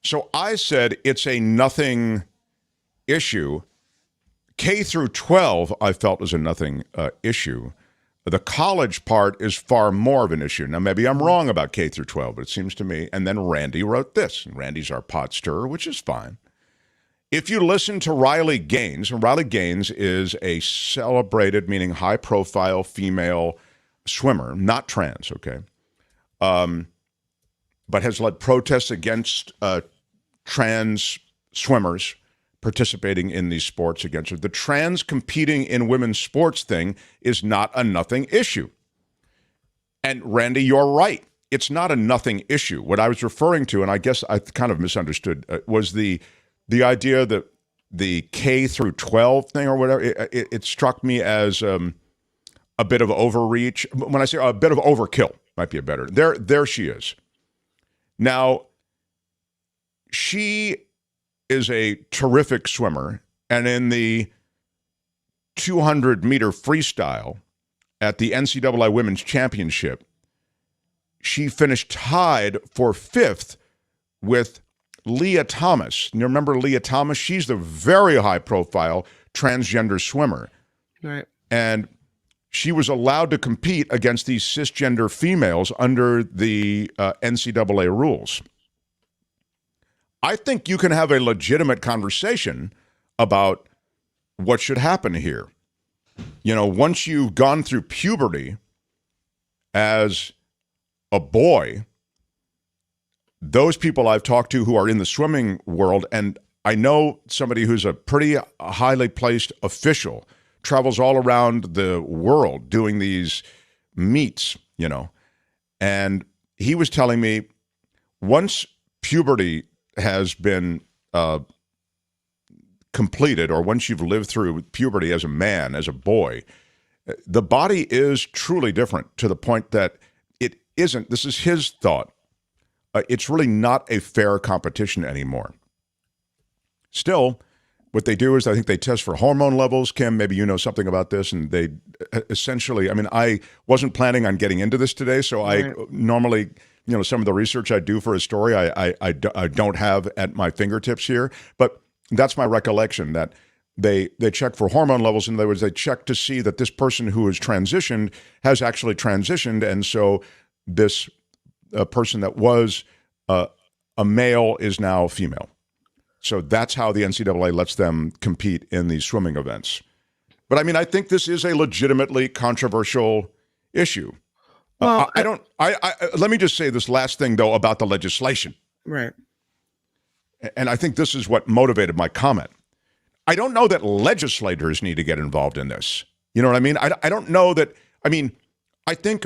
So I said it's a nothing issue. K through 12, I felt was a nothing issue. The college part is far more of an issue. Now, maybe I'm wrong about K through 12, but it seems to me. And then Randy wrote this. And Randy's our pot stirrer, which is fine. If you listen to Riley Gaines, and Riley Gaines is a celebrated, meaning high-profile female swimmer, not trans, okay? But has led protests against trans swimmers participating in these sports against her. The trans competing in women's sports thing is not a nothing issue. And Randy, you're right. It's not a nothing issue. What I was referring to, and I guess I kind of misunderstood, was the idea that the K through 12 thing or whatever, it struck me as a bit of overreach. When I say a bit of overkill, might be a better. There she is. Now, she is a terrific swimmer, and in the 200-meter freestyle at the NCAA Women's Championship, she finished tied for 5th with Leah Thomas. You remember Leah Thomas? She's the very high-profile transgender swimmer. Right. And she was allowed to compete against these cisgender females under the NCAA rules. I think you can have a legitimate conversation about what should happen here. Once you've gone through puberty as a boy, those people I've talked to who are in the swimming world, and I know somebody who's a pretty highly placed official, travels all around the world doing these meets, and he was telling me once puberty has been completed or once you've lived through puberty as a man, as a boy, the body is truly different to the point that it isn't, this is his thought, it's really not a fair competition anymore. Still, what they do is I think they test for hormone levels. Kim, maybe you know something about this, and they essentially, I mean, I wasn't planning on getting into this today, so I normally, you know, some of the research I do for a story, I don't have at my fingertips here, but that's my recollection that they check for hormone levels. In other words, they check to see that this person who has transitioned has actually transitioned, and so this person that was a male is now female. So that's how the NCAA lets them compete in these swimming events. But I mean, I think this is a legitimately controversial issue. Well, let me just say this last thing, though, about the legislation. Right. And I think this is what motivated my comment. I don't know that legislators need to get involved in this. You know what I mean? I don't know that. I mean, I think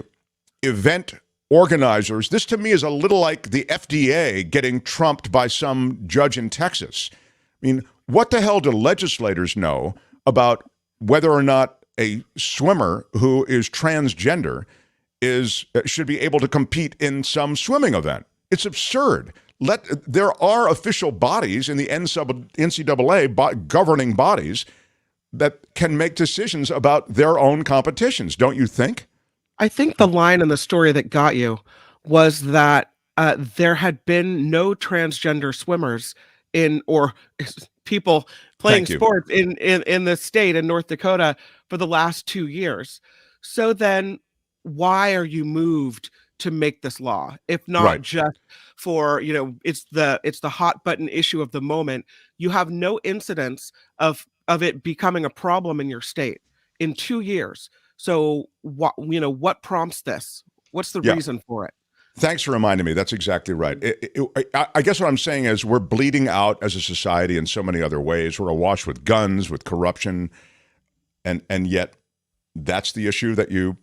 event organizers, this to me is a little like the FDA getting trumped by some judge in Texas. I mean, what the hell do legislators know about whether or not a swimmer who is transgender should be able to compete in some swimming event? It's absurd. There are official bodies in the NCAA, governing bodies, that can make decisions about their own competitions, don't you think? I think the line in the story that got you was that there had been no transgender swimmers or people playing sports in the state in North Dakota for the last 2 years. So then why are you moved to make this law, if not just for, you know, it's the hot button issue of the moment? You have no incidents of it becoming a problem in your state in 2 years. So what prompts this? What's the reason for it? Thanks for reminding me. That's exactly right. I guess what I'm saying is we're bleeding out as a society in so many other ways. We're awash with guns, with corruption, and yet that's the issue that you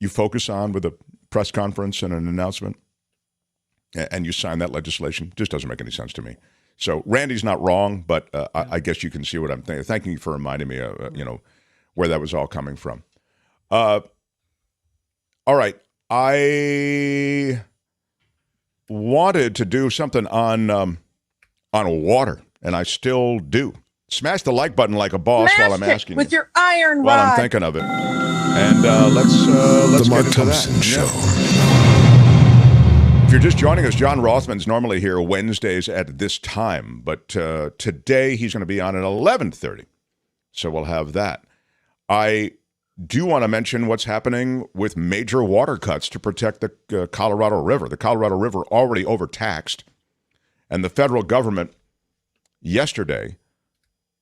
focus on with a press conference and an announcement, and you sign that legislation. It just doesn't make any sense to me. So Randy's not wrong, but I guess you can see what I'm thinking. Thank you for reminding me, where that was all coming from. All right. I wanted to do something on water, and I still do. Smash the like button like a boss while I'm asking with your iron rod. While I'm thinking of it. And let's The Mark get into Thompson that. Show. If you're just joining us, John Rothman's normally here Wednesdays at this time, but today he's going to be on at 11:30, so we'll have that. I do want to mention what's happening with major water cuts to protect the Colorado River. The Colorado River already overtaxed, and the federal government yesterday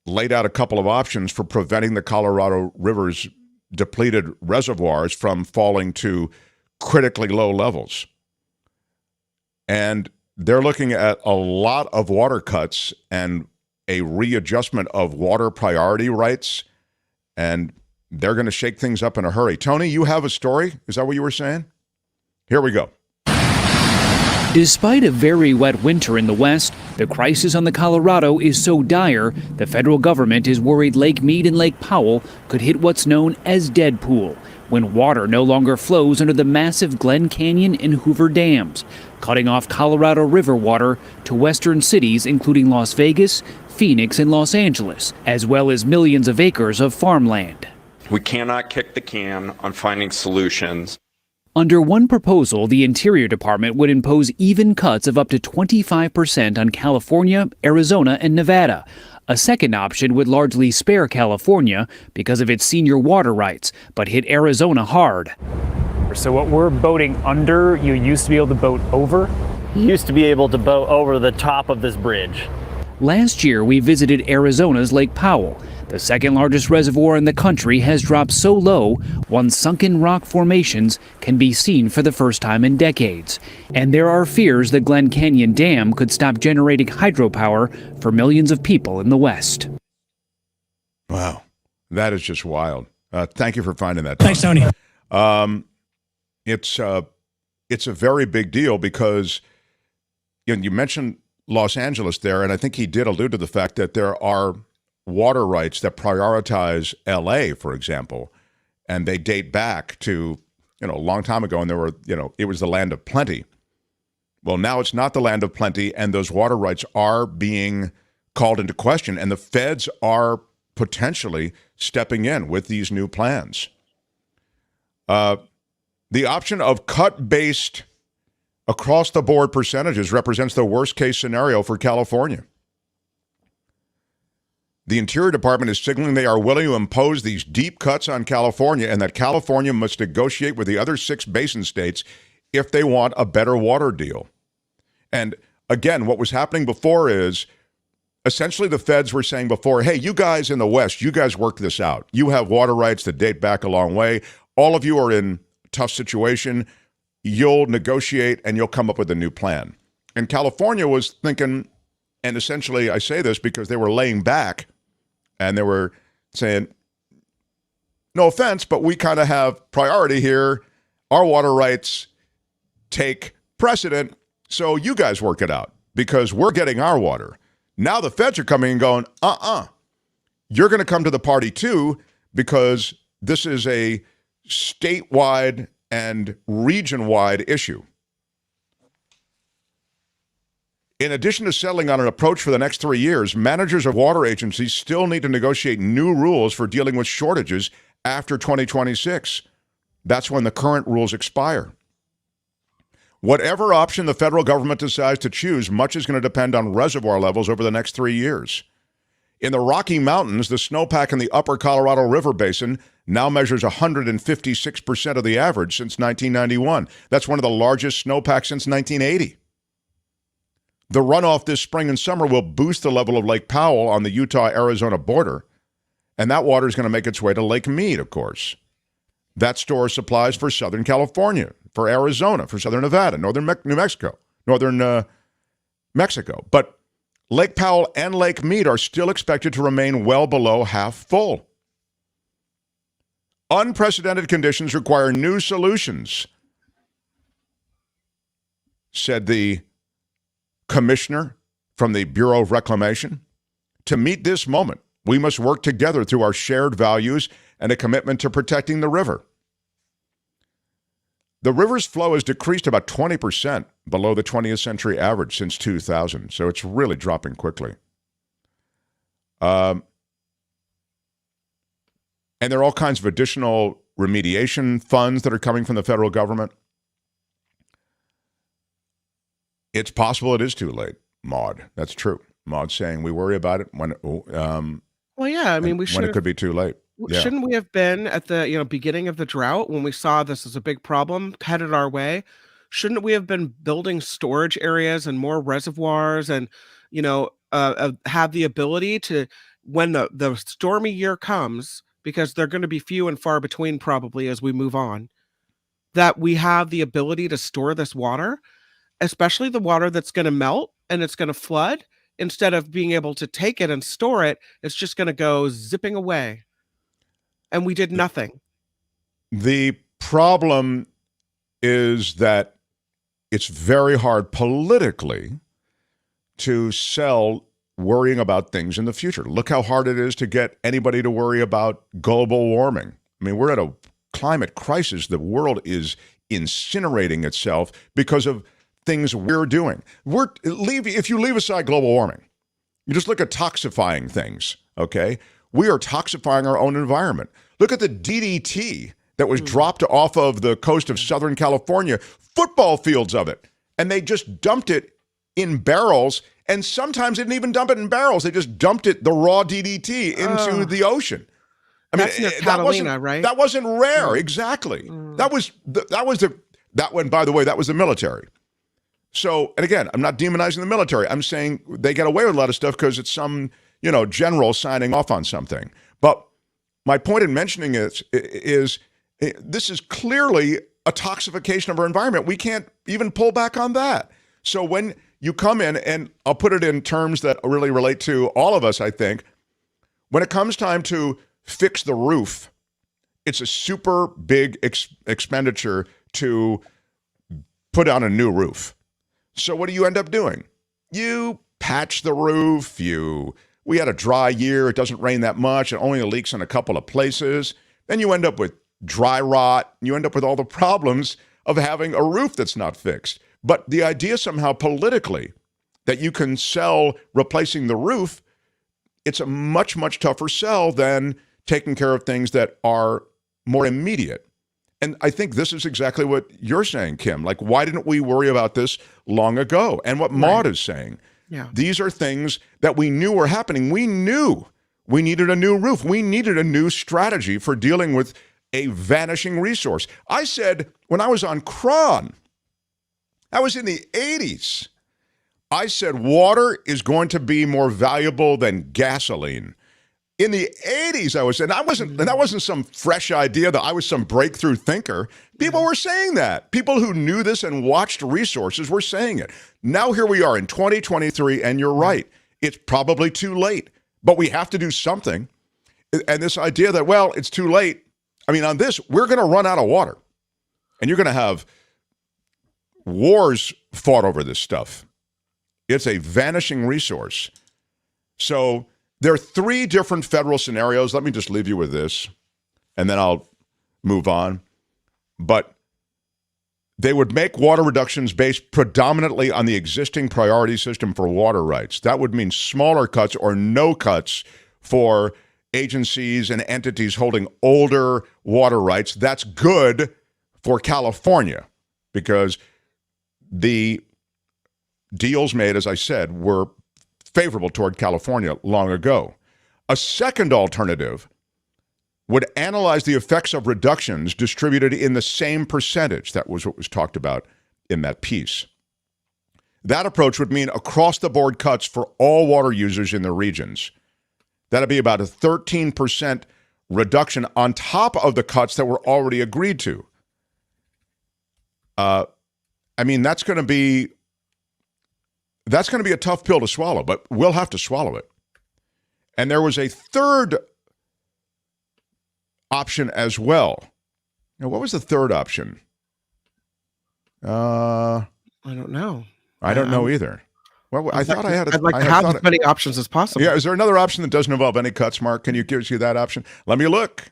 laid out a couple of options for preventing the Colorado River's depleted reservoirs from falling to critically low levels. And they're looking at a lot of water cuts and a readjustment of water priority rights, and they're going to shake things up in a hurry. Tony, you have a story? Is that what you were saying? Here we go. Despite a very wet winter in the West, the crisis on the Colorado is so dire, the federal government is worried Lake Mead and Lake Powell could hit what's known as Deadpool, when water no longer flows under the massive Glen Canyon and Hoover dams, cutting off Colorado River water to western cities including Las Vegas, Phoenix, and Los Angeles, as well as millions of acres of farmland. We cannot kick the can on finding solutions. Under one proposal, the Interior Department would impose even cuts of up to 25% on California, Arizona, and Nevada. A second option would largely spare California because of its senior water rights, but hit Arizona hard. So what we're boating under, you used to be able to boat over? You used to be able to boat over the top of this bridge. Last year, we visited Arizona's Lake Powell. The second largest reservoir in the country has dropped so low, one sunken rock formations can be seen for the first time in decades. And there are fears the Glen Canyon Dam could stop generating hydropower for millions of people in the West. Wow, that is just wild. Thank you for finding that. Thanks, Tony. It's a very big deal because you mentioned Los Angeles there, and I think he did allude to the fact that there are water rights that prioritize LA, for example, and they date back to, a long time ago, and there were, it was the land of plenty. Well, now it's not the land of plenty, and those water rights are being called into question, and the feds are potentially stepping in with these new plans. The option of cut-based across-the-board percentages represents the worst-case scenario for California. The Interior Department is signaling they are willing to impose these deep cuts on California and that California must negotiate with the other 6 basin states if they want a better water deal. And again, what was happening before is essentially the feds were saying before, hey, you guys in the West, you guys work this out. You have water rights that date back a long way. All of you are in a tough situation. You'll negotiate and you'll come up with a new plan. And California was thinking, and essentially I say this because they were laying back and they were saying, no offense, but we kind of have priority here. Our water rights take precedent, so you guys work it out because we're getting our water. Now the feds are coming and going, you're going to come to the party too because this is a statewide and region-wide issue. In addition to settling on an approach for the next 3 years, managers of water agencies still need to negotiate new rules for dealing with shortages after 2026. That's when the current rules expire. Whatever option the federal government decides to choose, much is going to depend on reservoir levels over the next 3 years. In the Rocky Mountains, the snowpack in the upper Colorado River Basin now measures 156% of the average since 1991. That's one of the largest snowpacks since 1980. The runoff this spring and summer will boost the level of Lake Powell on the Utah-Arizona border, and that water is going to make its way to Lake Mead, of course. That stores supplies for Southern California, for Arizona, for Southern Nevada, northern Mexico. But Lake Powell and Lake Mead are still expected to remain well below half full. Unprecedented conditions require new solutions, said the commissioner from the Bureau of Reclamation. To meet this moment, we must work together through our shared values and a commitment to protecting the river. The river's flow has decreased about 20% below the 20th century average since 2000, so it's really dropping quickly. And there are all kinds of additional remediation funds that are coming from the federal government. It's possible it is too late, Maud. That's true. Maud's saying we worry about it when when it could be too late. Yeah. Shouldn't we have been at the beginning of the drought when we saw this as a big problem headed our way? Shouldn't we have been building storage areas and more reservoirs and have the ability to, when the stormy year comes, because they're going to be few and far between probably as we move on, that we have the ability to store this water, especially the water that's going to melt and it's going to flood. Instead of being able to take it and store it, it's just going to go zipping away. And we did nothing. The problem is that it's very hard politically to sell worrying about things in the future. Look how hard it is to get anybody to worry about global warming. I mean, we're at a climate crisis. The world is incinerating itself because of things we're doing. If you leave aside global warming, you just look at toxifying things, okay? We are toxifying our own environment. Look at the DDT that was dropped off of the coast of Southern California, football fields of it, and they just dumped it in barrels, and sometimes they didn't even dump it in barrels. They just dumped it, the raw DDT, into the ocean. I mean, that wasn't rare, exactly. That one, by the way, that was the military. So, and again, I'm not demonizing the military. I'm saying they get away with a lot of stuff because it's some, general signing off on something. But my point in mentioning it is this is clearly a toxification of our environment. We can't even pull back on that. So when you come in, and I'll put it in terms that really relate to all of us, I think, when it comes time to fix the roof, it's a super big expenditure to put on a new roof. So what do you end up doing? you patch the roof, we had a dry year, it doesn't rain that much, it only leaks in a couple of places. Then you end up with dry rot, you end up with all the problems of having a roof that's not fixed. But the idea somehow politically that you can sell replacing the roof, it's a much, much tougher sell than taking care of things that are more immediate. And I think this is exactly what you're saying, Kim. Like, why didn't we worry about this long ago? And what Maud is saying, these are things that we knew were happening. We knew we needed a new roof. We needed a new strategy for dealing with a vanishing resource. I said when I was on Cron, that was in the 80s, I said water is going to be more valuable than gasoline. In the 80s, that wasn't some fresh idea that I was some breakthrough thinker. People were saying that. People who knew this and watched resources were saying it. Now here we are in 2023, and you're right. It's probably too late, but we have to do something. And this idea that, well, it's too late. I mean, on this, we're going to run out of water. And you're going to have wars fought over this stuff. It's a vanishing resource. So there are three different federal scenarios. Let me just leave you with this, and then I'll move on. But they would make water reductions based predominantly on the existing priority system for water rights. That would mean smaller cuts or no cuts for agencies and entities holding older water rights. That's good for California because the deals made, as I said, were favorable toward California long ago. A second alternative would analyze the effects of reductions distributed in the same percentage. That was what was talked about in that piece. That approach would mean across-the-board cuts for all water users in the regions. That'd be about a 13% reduction on top of the cuts that were already agreed to. I mean, that's going to be a tough pill to swallow, but we'll have to swallow it. And there was a third option as well. Now, what was the third option? I don't know. I don't know either. Well, I thought I had. I'd like to have as many options as possible. Yeah, is there another option that doesn't involve any cuts, Mark? Can you give us that option? Let me look.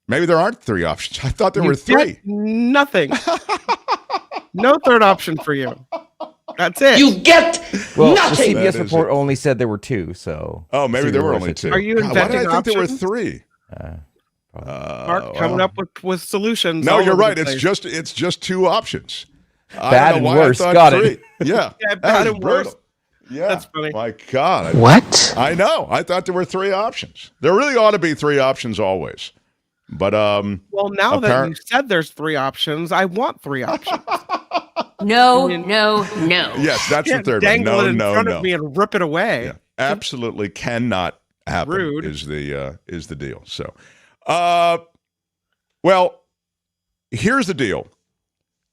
Maybe there aren't three options. I thought there were three. Nothing. No third option for you. That's it. You get Well, nothing. the CBS report only said there were two, so. Oh, maybe there were only two. Are you God, why inventing did I think there were options? three? Mark coming up with solutions. No, all you're over right. the It's place. just two options. Bad and worse. Got it. Yeah. Yeah, bad and worse. Yeah. That's funny. My God. What? I know. I thought there were three options. There really ought to be three options always. But well, now that you said there's three options, I want three options. No. yes, that's the third one. Dangle it in No, front no. of me and rip it away. Yeah, absolutely cannot happen. Rude. Is the deal. So, well, here's the deal.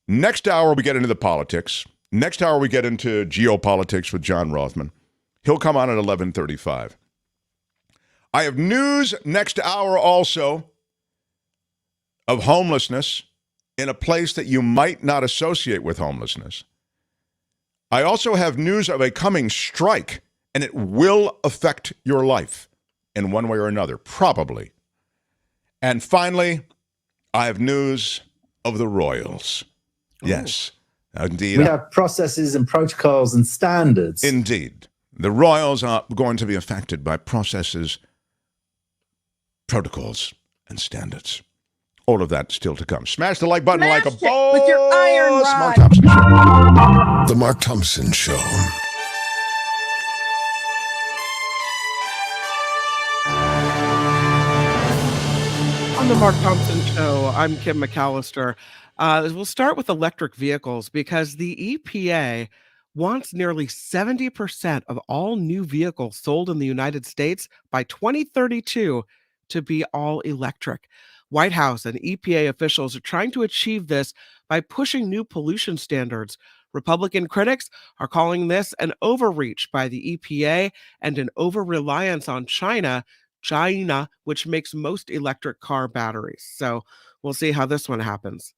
Next hour we get into the politics. Next hour we get into geopolitics with John Rothmann. He'll come on at 11:35. I have news next hour also of homelessness in a place that you might not associate with homelessness. I also have news of a coming strike, and it will affect your life in one way or another, probably. And finally, I have news of the Royals. Yes, indeed. We have processes and protocols and standards. Indeed. The Royals are going to be affected by processes, protocols, and standards. All of that still to come. Smash the like button like a boss. With your iron rod. Mark Thompson Show. The Mark Thompson Show. On the Mark Thompson Show, I'm Kim McAllister. We'll start with electric vehicles because the EPA wants nearly 70% of all new vehicles sold in the United States by 2032 to be all electric. White House and EPA officials are trying to achieve this by pushing new pollution standards. Republican critics are calling this an overreach by the EPA and an over-reliance on China China, which makes most electric car batteries. So we'll see how this one happens.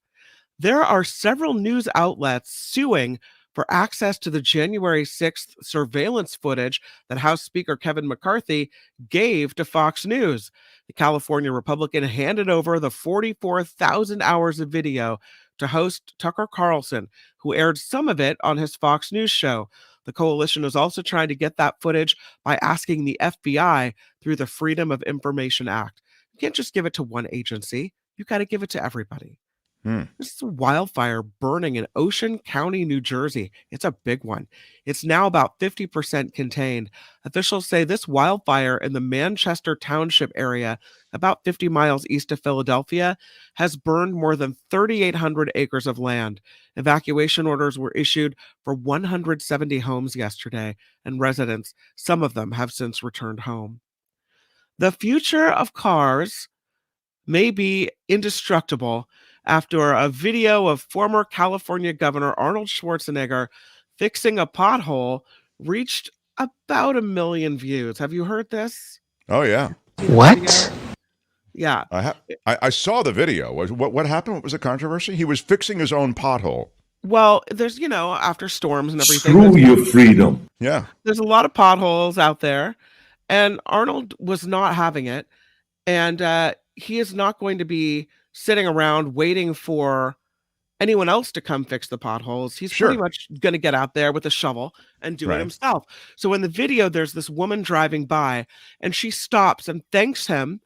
There are several news outlets suing for access to the January 6th surveillance footage that House Speaker Kevin McCarthy gave to Fox News. The California Republican handed over the 44,000 hours of video to host Tucker Carlson, who aired some of it on his Fox News show. The coalition is also trying to get that footage by asking the FBI through the Freedom of Information Act. You can't just give it to one agency. You got to give it to everybody. This is a wildfire burning in Ocean County, New Jersey. It's a big one. It's now about 50% contained. Officials say this wildfire in the Manchester Township area, about 50 miles east of Philadelphia, has burned more than 3,800 acres of land. Evacuation orders were issued for 170 homes yesterday, and residents, some of them, have since returned home. The future of cars may be indestructible after a video of former California Governor Arnold Schwarzenegger fixing a pothole reached about 1 million views. Have you heard this? Oh, yeah. What? Yeah. I saw the video. What happened? What was the controversy? He was fixing his own pothole. Well, there's, after storms and everything. Screw your freedom. Yeah. There's a lot of potholes out there, and Arnold was not having it. And he is not going to be sitting around waiting for anyone else to come fix the potholes. He's pretty much going to get out there with a shovel and do it himself. So in the video, there's this woman driving by, and she stops and thanks him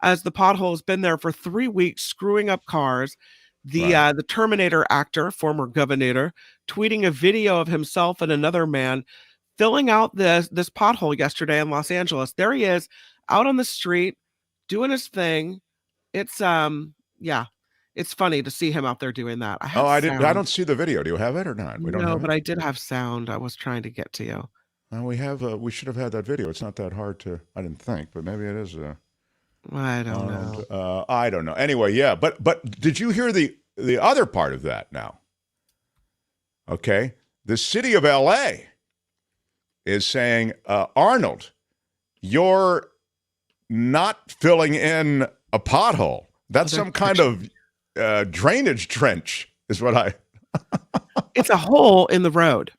as the pothole has been there for 3 weeks, screwing up cars. The Terminator actor, former governor, tweeting a video of himself and another man filling out this pothole yesterday in Los Angeles. There he is out on the street doing his thing. It's it's funny to see him out there doing that. I don't see the video. Do you have it or not? We don't have but it? I did have sound. I was trying to get to you. We should have had that video. It's not that hard to. I didn't think, but maybe it is. I don't know. I don't know. Anyway, yeah. But did you hear the other part of that now? Okay, the city of L.A. is saying, Arnold, you're not filling in a pothole. That's some kind of drainage trench, is what It's a hole in the road.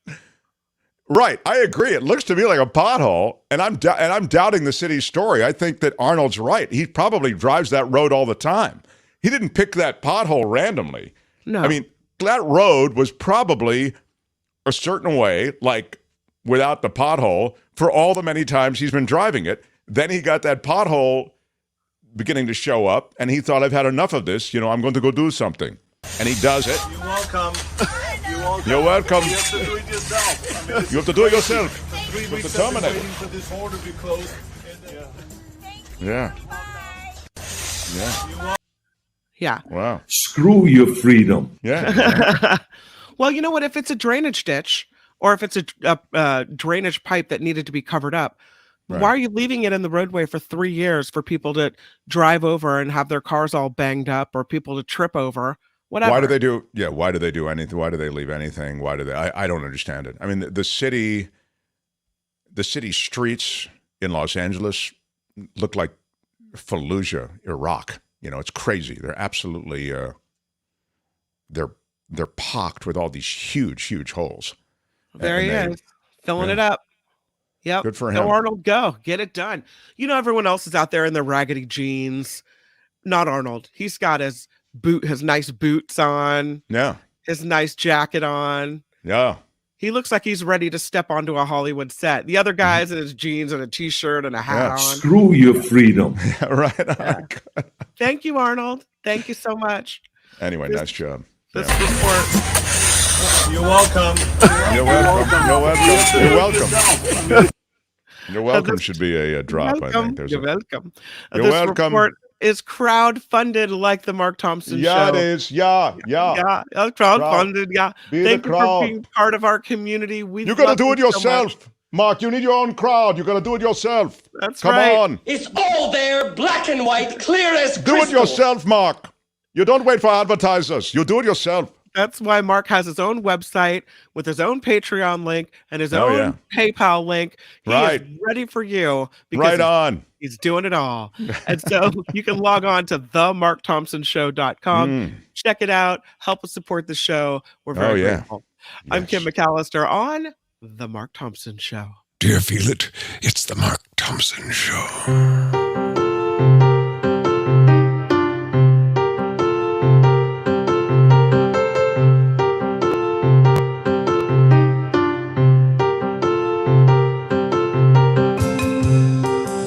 Right, I agree. It looks to me like a pothole, and I'm doubting the city's story. I think that Arnold's right. He probably drives that road all the time. He didn't pick that pothole randomly. No, I mean that road was probably a certain way, like without the pothole, for all the many times he's been driving it. Then he got that pothole beginning to show up, and he thought, I've had enough of this. I'm going to go do something. And he does it. You're welcome. You're welcome. You have to do it yourself. You have to do it yourself. 3 weeks to terminate waiting for this hole to be closed. Yeah. Yeah. Wow. Screw your freedom. Yeah. Well, you know what? If it's a drainage ditch or if it's a drainage pipe that needed to be covered up, why are you leaving it in the roadway for 3 years for people to drive over and have their cars all banged up or people to trip over? Whatever. Why do they do? Yeah. Why do they do anything? Why do they leave anything? Why do they? I don't understand it. I mean, the city streets in Los Angeles look like Fallujah, Iraq. It's crazy. They're absolutely they're pocked with all these huge holes. There he is, filling it up. Yep. Good for him. Go Arnold, go. Get it done. Everyone else is out there in their raggedy jeans. Not Arnold. He's got his nice boots on. Yeah. His nice jacket on. Yeah. He looks like he's ready to step onto a Hollywood set. The other guy's in his jeans and a t-shirt and a hat on. Screw your freedom. Yeah, right. Yeah. Thank you, Arnold. Thank you so much. Anyway, nice job. This report. You're welcome. You're welcome. You're welcome. You're welcome. You're welcome should be a drop, I think. You're welcome. You're this welcome. Report is crowd-funded like the Mark Thompson show. Yeah, it is. Yeah. Crowd-funded, yeah. Thank you for being part of our community. You got to do it yourself. So Mark, you need your own crowd. You got to do it yourself. That's Come right. on. It's all there, black and white, clear as crystal. Do it yourself, Mark. You don't wait for advertisers. You do it yourself. That's why Mark has his own website with his own Patreon link and his own PayPal link. He is ready for you because he's doing it all. And so you can log on to themarkthompsonshow.com. Check it out. Help us support the show. We're very grateful. Yes. I'm Kim McAllister on The Mark Thompson Show. Do you feel it? It's The Mark Thompson Show.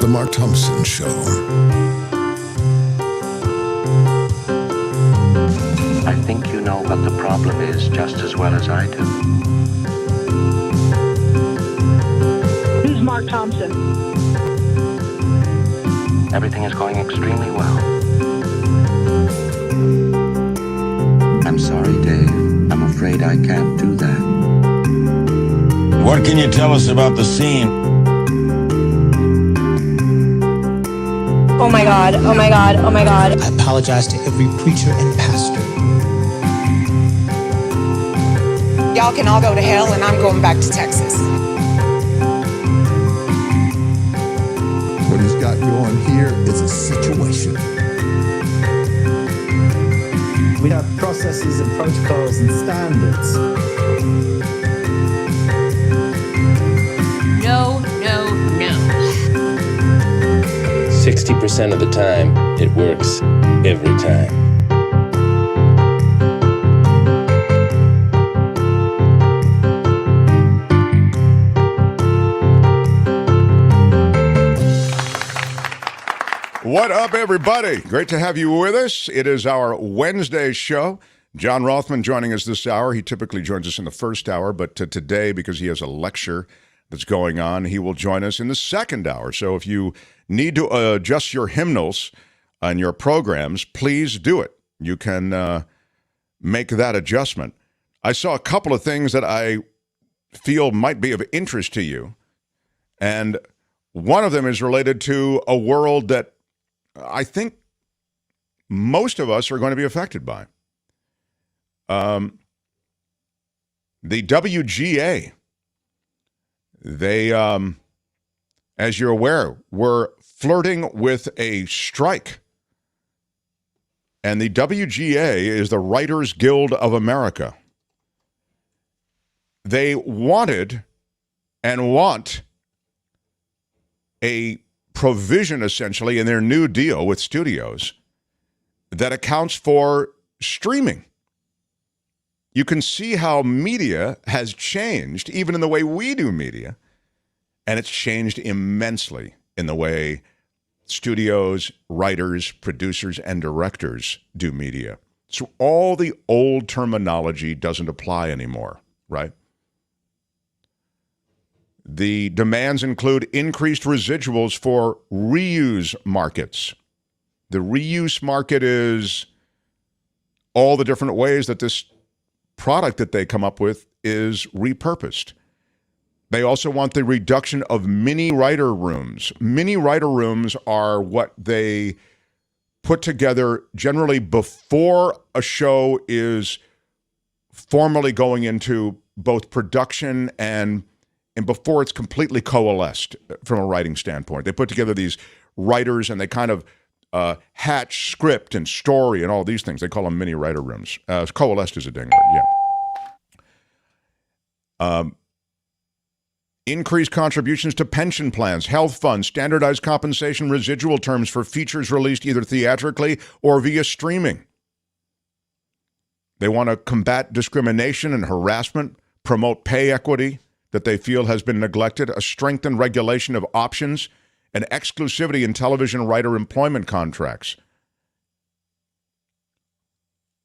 The Mark Thompson Show. I think you know what the problem is just as well as I do. Who's Mark Thompson? Everything is going extremely well. I'm sorry, Dave. I'm afraid I can't do that. What can you tell us about the scene? Oh my God, oh my God, oh my God. I apologize to every preacher and pastor. Y'all can all go to hell and I'm going back to Texas. What he's got going here is a situation. We have processes and protocols and standards. No, no, no. 60% of the time, it works every time. What up, everybody? Great to have you with us. It is our Wednesday show. John Rothmann joining us this hour. He typically joins us in the first hour, but today, because he has a lecture that's going on, he will join us in the second hour. So if you need to adjust your hymnals and your programs, please do it. You can make that adjustment. I saw a couple of things that I feel might be of interest to you, and one of them is related to a world that I think most of us are going to be affected by. The WGA, they, as you're aware, were flirting with a strike. And the WGA is the Writers Guild of America. They wanted and want a provision, essentially, in their new deal with studios that accounts for streaming. You can see how media has changed, even in the way we do media, and it's changed immensely in the way studios, writers, producers, and directors do media. So all the old terminology doesn't apply anymore, right? The demands include increased residuals for reuse markets. The reuse market is all the different ways that this product that they come up with is repurposed. They also want the reduction of mini writer rooms. Mini writer rooms are what they put together generally before a show is formally going into both production and before it's completely coalesced from a writing standpoint. They put together these writers and they kind of hatch script and story and all these things. They call them mini writer rooms. Coalesced is a ding word, yeah. Increased contributions to pension plans, health funds, standardized compensation, residual terms for features released either theatrically or via streaming. They want to combat discrimination and harassment, promote pay equity that they feel has been neglected, a strengthened regulation of options, and exclusivity in television writer employment contracts.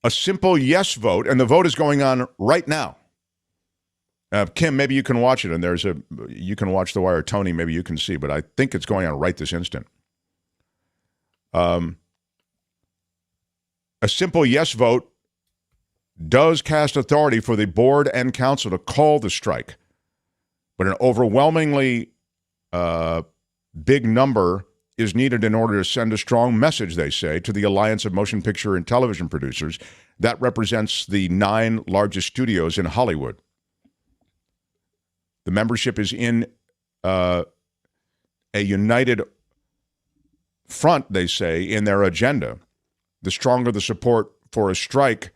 A simple yes vote, and the vote is going on right now. Kim, maybe you can watch it, and you can watch The Wire. Tony, maybe you can see, but I think it's going on right this instant. A simple yes vote does cast authority for the board and council to call the strike, but an overwhelmingly big number is needed in order to send a strong message, they say, to the Alliance of Motion Picture and Television Producers. That represents the 9 largest studios in Hollywood. The membership is in a united front, they say, in their agenda. The stronger the support for a strike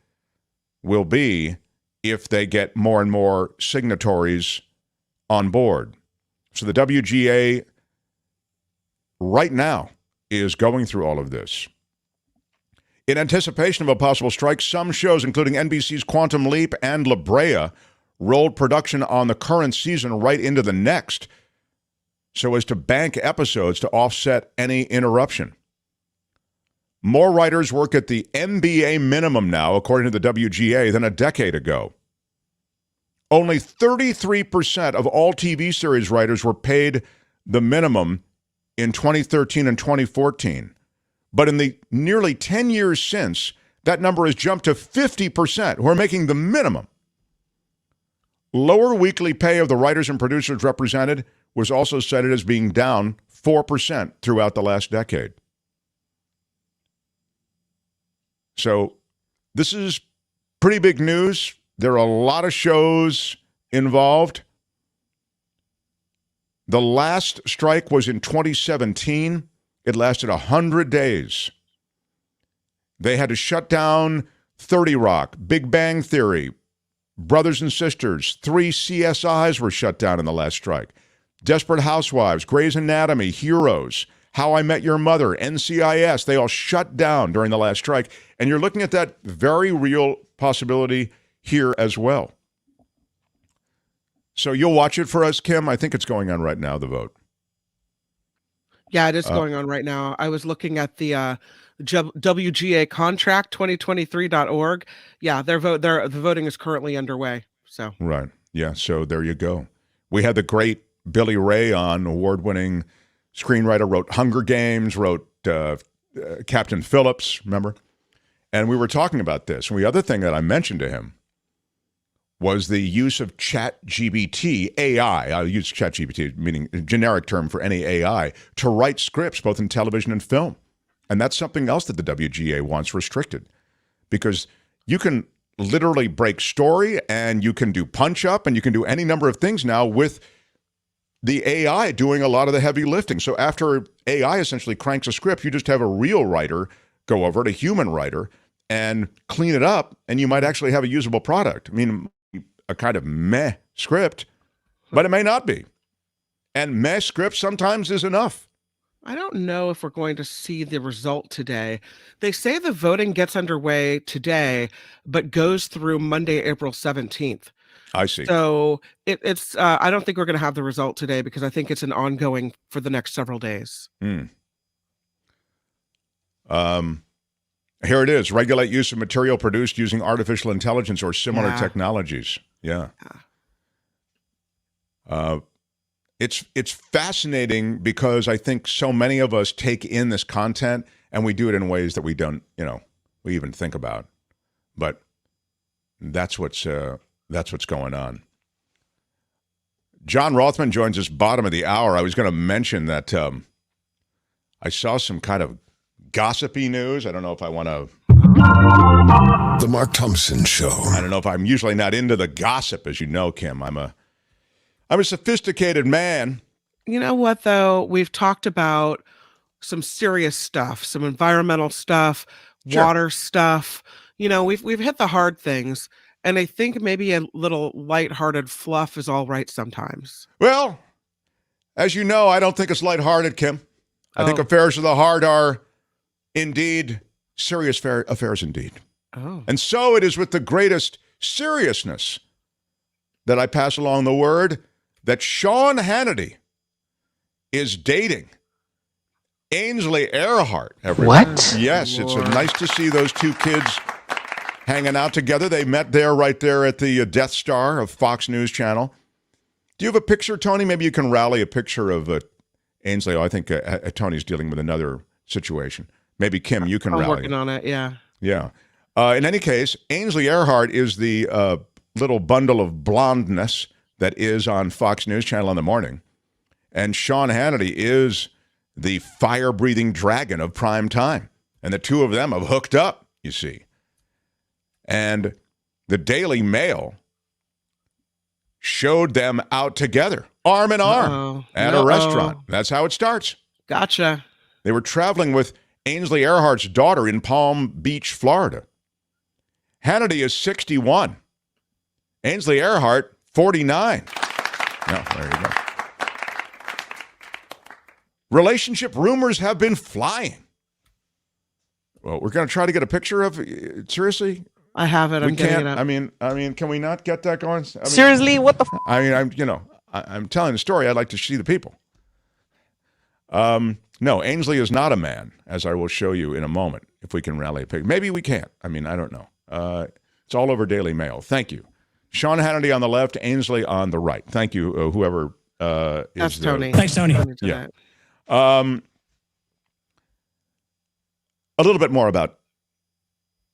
will be if they get more and more signatories on board. So the WGA right now is going through all of this. In anticipation of a possible strike, some shows, including NBC's Quantum Leap and La Brea, rolled production on the current season right into the next so as to bank episodes to offset any interruption. More writers work at the MBA minimum now, according to the WGA, than a decade ago. Only 33% of all TV series writers were paid the minimum in 2013 and 2014. But in the nearly 10 years since, that number has jumped to 50% who are making the minimum. Lower weekly pay of the writers and producers represented was also cited as being down 4% throughout the last decade. So this is pretty big news. There are a lot of shows involved. The last strike was in 2017. It lasted 100 days. They had to shut down 30 Rock, Big Bang Theory, Brothers and Sisters. 3 CSIs were shut down in the last strike. Desperate Housewives, Grey's Anatomy, Heroes, How I Met Your Mother, NCIS, they all shut down during the last strike. And you're looking at that very real possibility here as well. So you'll watch it for us, Kim? I think it's going on right now, the vote. Yeah, it is going on right now. I was looking at the WGA contract 2023.org. Yeah, the voting is currently underway. So right. Yeah, so there you go. We had the great Billy Ray on, award-winning screenwriter, wrote Hunger Games, wrote Captain Phillips, remember? And we were talking about this. And the other thing that I mentioned to him was the use of ChatGPT, AI. I use ChatGPT, meaning a generic term for any AI, to write scripts, both in television and film. And that's something else that the WGA wants restricted. Because you can literally break story, and you can do punch-up, and you can do any number of things now with the AI doing a lot of the heavy lifting. So after AI essentially cranks a script, you just have a real writer go over it, a human writer, and clean it up, and you might actually have a usable product. I mean, a kind of meh script, but it may not be. And meh script sometimes is enough. I don't know if we're going to see the result today. They say the voting gets underway today, but goes through Monday, April 17th. I see. So it's I don't think we're going to have the result today because I think it's an ongoing for the next several days. Here it is. Regulate use of material produced using artificial intelligence or similar technologies. Yeah. It's fascinating because I think so many of us take in this content and we do it in ways that we don't, we even think about. But that's what's going on. John Rothmann joins us bottom of the hour. I was going to mention that I saw some kind of gossipy news. I don't know if I want to. The Mark Thompson Show. I don't know if I'm usually not into the gossip, as you know, Kim. I'm a sophisticated man. You know what, though? We've talked about some serious stuff, some environmental stuff, water stuff. We've hit the hard things, and I think maybe a little lighthearted fluff is all right sometimes. Well, as you know, I don't think it's lighthearted, Kim. I think affairs of the heart are indeed serious affairs indeed. Oh. And so it is with the greatest seriousness that I pass along the word that Sean Hannity is dating Ainsley Earhart. What? Yes, it's nice to see those two kids hanging out together. They met right there at the Death Star of Fox News Channel. Do you have a picture, Tony? Maybe you can rally a picture of Ainsley. Oh, I think Tony's dealing with another situation. Maybe, Kim, you can rally. I'm working on it, yeah. Yeah. In any case, Ainsley Earhart is the little bundle of blondness that is on Fox News Channel in the morning. And Sean Hannity is the fire-breathing dragon of prime time. And the two of them have hooked up, you see. And the Daily Mail showed them out together, arm in arm, at a restaurant. That's how it starts. Gotcha. They were traveling with Ainsley Earhart's daughter in Palm Beach, Florida. Hannity is 61. Ainsley Earhart, 49. No, there you go. Relationship rumors have been flying. Well, we're going to try to get a picture of seriously? I have it. I'm getting it up. I mean, can we not get that going? I mean, Seriously, what the? I'm telling the story. I'd like to see the people. No, Ainsley is not a man, as I will show you in a moment. If we can rally a picture, maybe we can't. I mean, I don't know. It's all over Daily Mail. Thank you, Sean Hannity on the left, Ainsley on the right. Thank you, whoever is. That's Tony. Thanks, Tony. Yeah. A little bit more about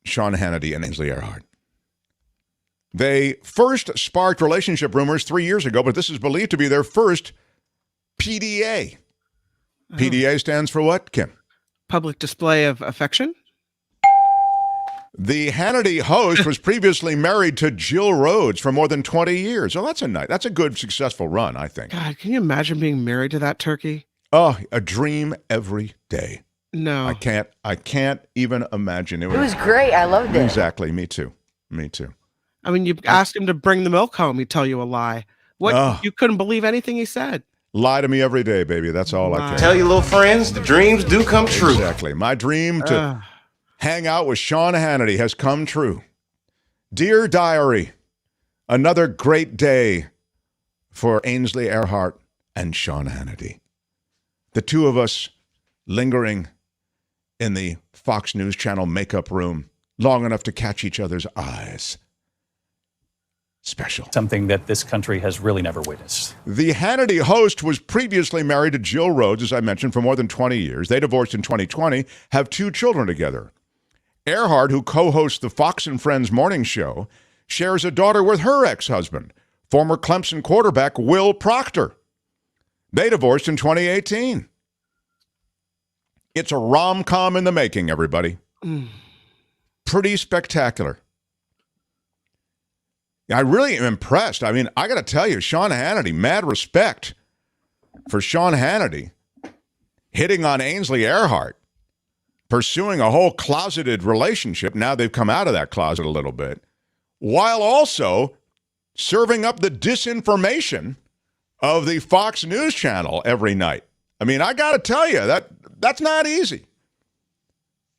Sean Hannity and Ainsley Earhart. They first sparked relationship rumors 3 years ago, but this is believed to be their first PDA. PDA stands for what, Kim? Public display of affection? The Hannity host was previously married to Jill Rhodes for more than 20 years. Oh, that's a good, successful run, I think. God, can you imagine being married to that turkey? Oh, a dream every day. No. I can't even imagine. It was great. I loved it. Exactly. Me too. I mean, you asked him to bring the milk home. He'd tell you a lie. You couldn't believe anything he said. Lie to me every day, baby. That's all I care. Tell your little friends the dreams do come true. Exactly. My dream to hang out with Sean Hannity has come true. Dear Diary, another great day for Ainsley Earhart and Sean Hannity. The two of us lingering in the Fox News Channel makeup room long enough to catch each other's eyes. Special. Something that this country has really never witnessed. The Hannity host was previously married to Jill Rhodes, as I mentioned, for more than 20 years. They divorced in 2020, have 2 children together. Earhart, who co-hosts the Fox and Friends morning show, shares a daughter with her ex-husband, former Clemson quarterback Will Proctor. They divorced in 2018. It's a rom-com in the making, everybody. Pretty spectacular. I really am impressed. I mean, I got to tell you, Sean Hannity, mad respect for Sean Hannity hitting on Ainsley Earhart, pursuing a whole closeted relationship. Now they've come out of that closet a little bit, while also serving up the disinformation of the Fox News Channel every night. I mean, I got to tell you, that's not easy.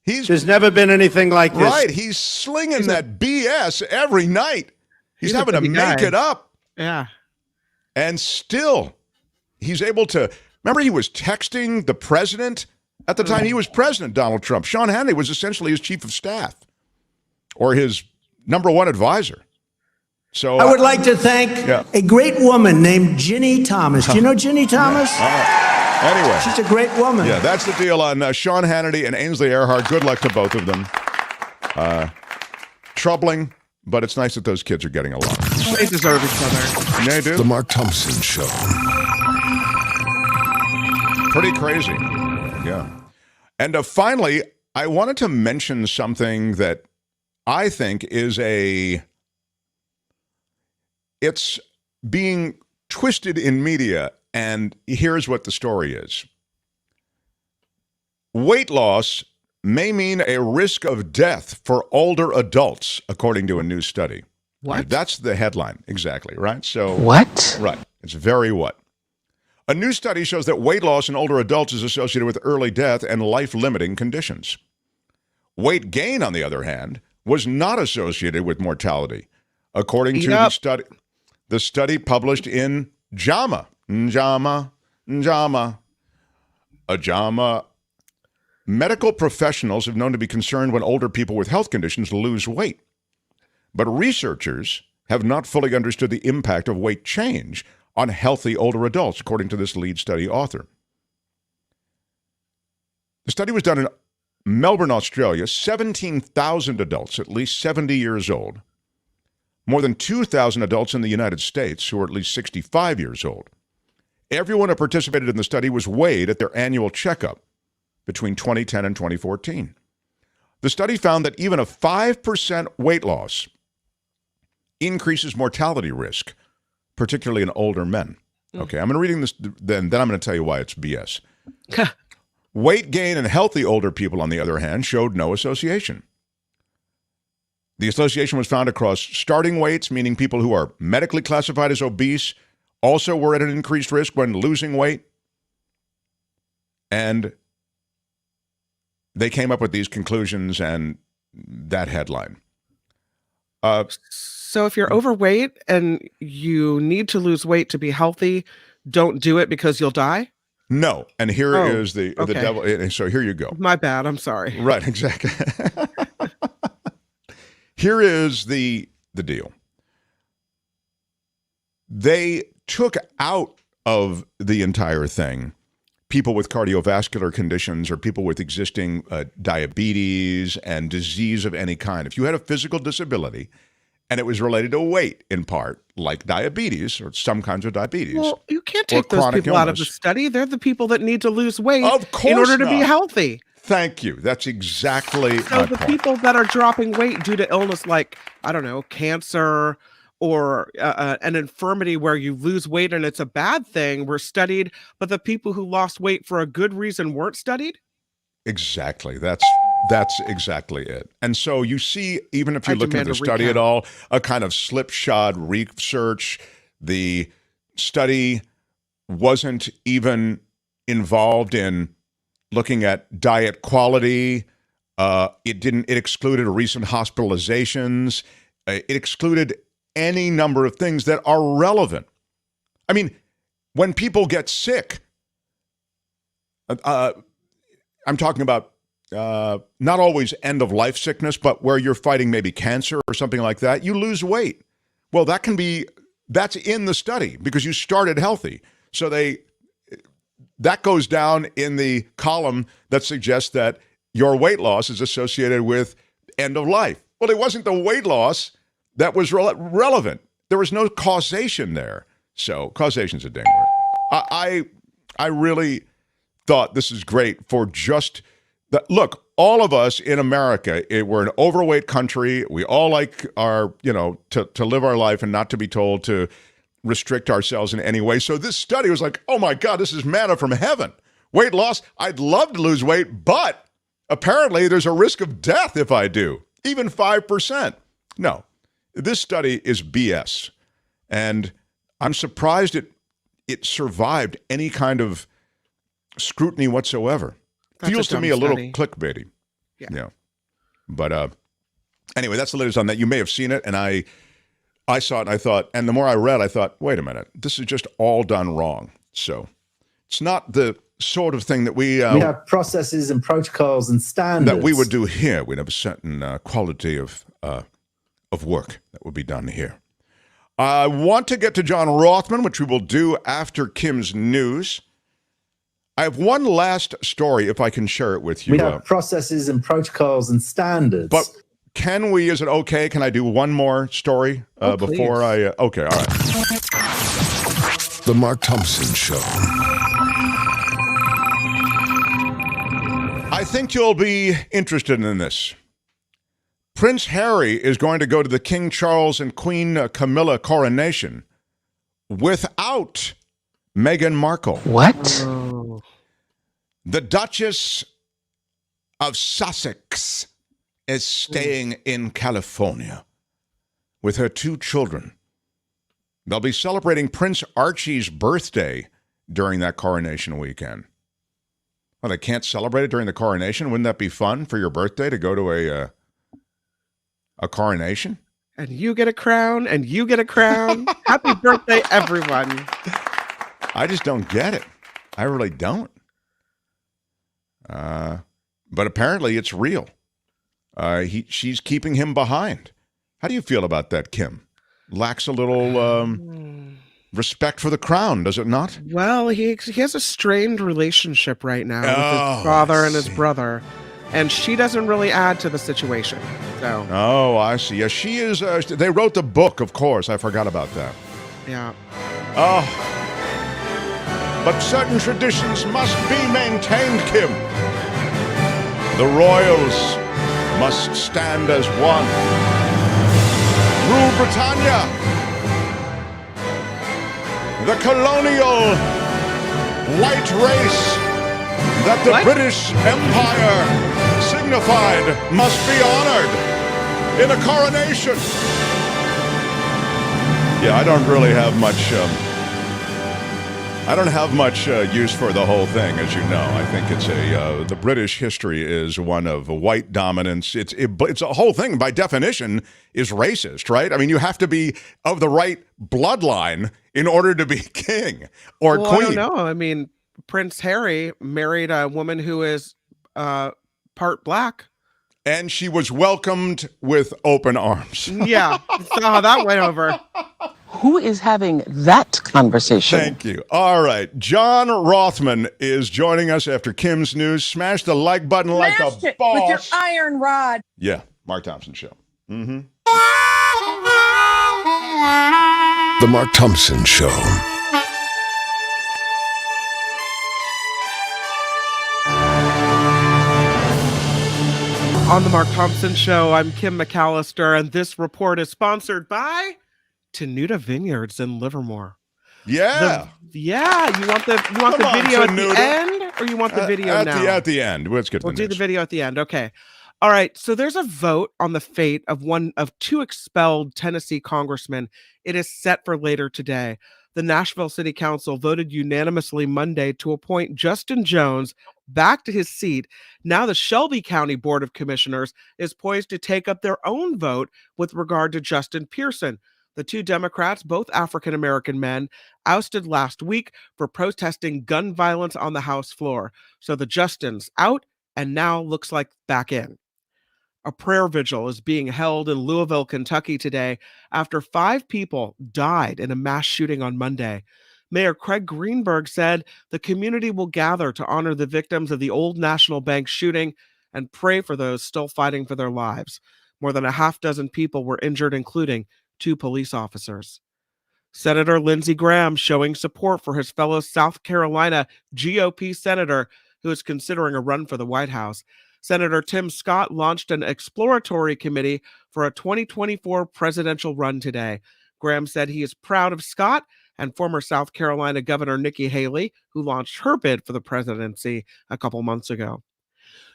There's never been anything like this. Right. He's slinging that BS every night. He's having to make it up. Yeah. And still, he's able to. Remember, he was texting the president at the time he was president, Donald Trump. Sean Hannity was essentially his chief of staff or his number one advisor. So I would like to thank a great woman named Ginny Thomas. Do you know Ginny Thomas? Anyway. She's a great woman. Yeah, that's the deal on Sean Hannity and Ainsley Earhart. Good luck to both of them. Troubling, but it's nice that those kids are getting along. They deserve each other. They do. The Mark Thompson Show. Pretty crazy. Yeah. And finally, I wanted to mention something that I think is it's being twisted in media, and here's what the story is. Weight loss may mean a risk of death for older adults, according to a new study. What? Right, that's the headline, exactly, right? So What? Right. It's very what? A new study shows that weight loss in older adults is associated with early death and life-limiting conditions. Weight gain, on the other hand, was not associated with mortality, according to the study published in JAMA. Medical professionals have known to be concerned when older people with health conditions lose weight. But researchers have not fully understood the impact of weight change on healthy older adults, according to this lead study author. The study was done in Melbourne, Australia, 17,000 adults at least 70 years old, more than 2,000 adults in the United States who are at least 65 years old, Everyone who participated in the study was weighed at their annual checkup between 2010 and 2014. The study found that even a 5% weight loss increases mortality risk, particularly in older men. Okay, I'm going to reading this, then I'm going to tell you why it's BS. Weight gain in healthy older people, on the other hand, showed no association. The association was found across starting weights, meaning people who are medically classified as obese also were at an increased risk when losing weight. And they came up with these conclusions and that headline. So if you're overweight and you need to lose weight to be healthy, don't do it because you'll die? No. And here is the devil. So here you go. My bad. I'm sorry. Right, exactly. Here is the deal. They took out of the entire thing people with cardiovascular conditions or people with existing diabetes and disease of any kind. If you had a physical disability and it was related to weight in part, like diabetes or some kinds of diabetes. Well, you can't take those people out of the study. They're the people that need to lose weight in order to be healthy. Thank you. That's exactly my point. People that are dropping weight due to illness like, I don't know, cancer or an infirmity where you lose weight and it's a bad thing were studied, but the people who lost weight for a good reason weren't studied? Exactly. That's exactly it. And so you see, even if you're looking at the study at all, a kind of slipshod research. The study wasn't even involved in looking at diet quality. It excluded recent hospitalizations. It excluded any number of things that are relevant. I mean, when people get sick, I'm talking about not always end-of-life sickness, but where you're fighting maybe cancer or something like that, you lose weight. Well, that's in the study because you started healthy. So that goes down in the column that suggests that your weight loss is associated with end of life. Well, it wasn't the weight loss that was relevant. There was no causation there. So causation's a ding word. I really thought this is great for just that. Look, all of us in America, we're an overweight country. We all like to live our life and not to be told to restrict ourselves in any way. So this study was like, oh my God, this is manna from heaven. Weight loss, I'd love to lose weight, but apparently there's a risk of death if I do, even 5%. No, this study is BS. And I'm surprised it survived any kind of scrutiny whatsoever. Feels to me a little clickbaity. Yeah. But anyway, that's the latest on that. You may have seen it, and I saw it and I thought, and the more I read, I thought, wait a minute, this is just all done wrong. So it's not the sort of thing that we have processes and protocols and standards that we would do here. We'd have a certain quality of work that would be done here. I want to get to John Rothmann, which we will do after Kim's news. I have one last story, if I can share it with you. We have processes and protocols and standards. But can we, is it okay? Can I do one more story before I... okay, all right. The Mark Thompson Show. I think you'll be interested in this. Prince Harry is going to go to the King Charles and Queen Camilla coronation without Meghan Markle. What? Oh. The Duchess of Sussex is staying in California with her 2 children. They'll be celebrating Prince Archie's birthday during that coronation weekend. Well, they can't celebrate it during the coronation? Wouldn't that be fun for your birthday to go to a coronation? And you get a crown, and you get a crown. Happy birthday, everyone. I just don't get it. I really don't. But apparently it's real. She's keeping him behind. How do you feel about that, Kim? Lacks a little respect for the crown, does it not? Well, he has a strained relationship right now with his father and his brother, and she doesn't really add to the situation. So. Oh, I see. Yeah, she is. They wrote the book, of course. I forgot about that. Yeah. Oh. but certain traditions must be maintained, Kim. The royals must stand as one. Rule Britannia. The colonial white race that the British Empire signified must be honored in a coronation. Yeah, I don't really have much. I don't have much use for the whole thing, as you know. I think it's the British history is one of white dominance. It's a whole thing by definition is racist, right? I mean, you have to be of the right bloodline in order to be king or queen. I don't know. I mean, Prince Harry married a woman who is part black. And she was welcomed with open arms. Yeah, saw how that went over. Who is having that conversation? Thank you. All right. John Rothmann is joining us after Kim's news. Smash the like button like a Smash it boss. with your iron rod. Yeah, Mark Thompson Show. Mm-hmm. The Mark Thompson Show. On the Mark Thompson Show, I'm Kim McAllister, and this report is sponsored by Tenuta Vineyards in Livermore. Yeah. You want the video at the end, or you want the video now? At the end. Let's get to We'll the do news. the video at the end. Okay. All right. So there's a vote on the fate of one of two expelled Tennessee congressmen. It is set for later today. The Nashville City Council voted unanimously Monday to appoint Justin Jones back to his seat. Now the Shelby County Board of Commissioners is poised to take up their own vote with regard to Justin Pearson. The two Democrats, both African-American men, ousted last week for protesting gun violence on the House floor. So the Justins out and now looks like back in. A prayer vigil is being held in Louisville, Kentucky today after 5 people died in a mass shooting on Monday. Mayor Craig Greenberg said the community will gather to honor the victims of the Old National Bank shooting and pray for those still fighting for their lives. More than a half dozen people were injured, including 2 police officers. Senator Lindsey Graham showing support for his fellow South Carolina GOP senator who is considering a run for the White House. Senator Tim Scott launched an exploratory committee for a 2024 presidential run today. Graham said he is proud of Scott and former South Carolina Governor Nikki Haley, who launched her bid for the presidency a couple months ago.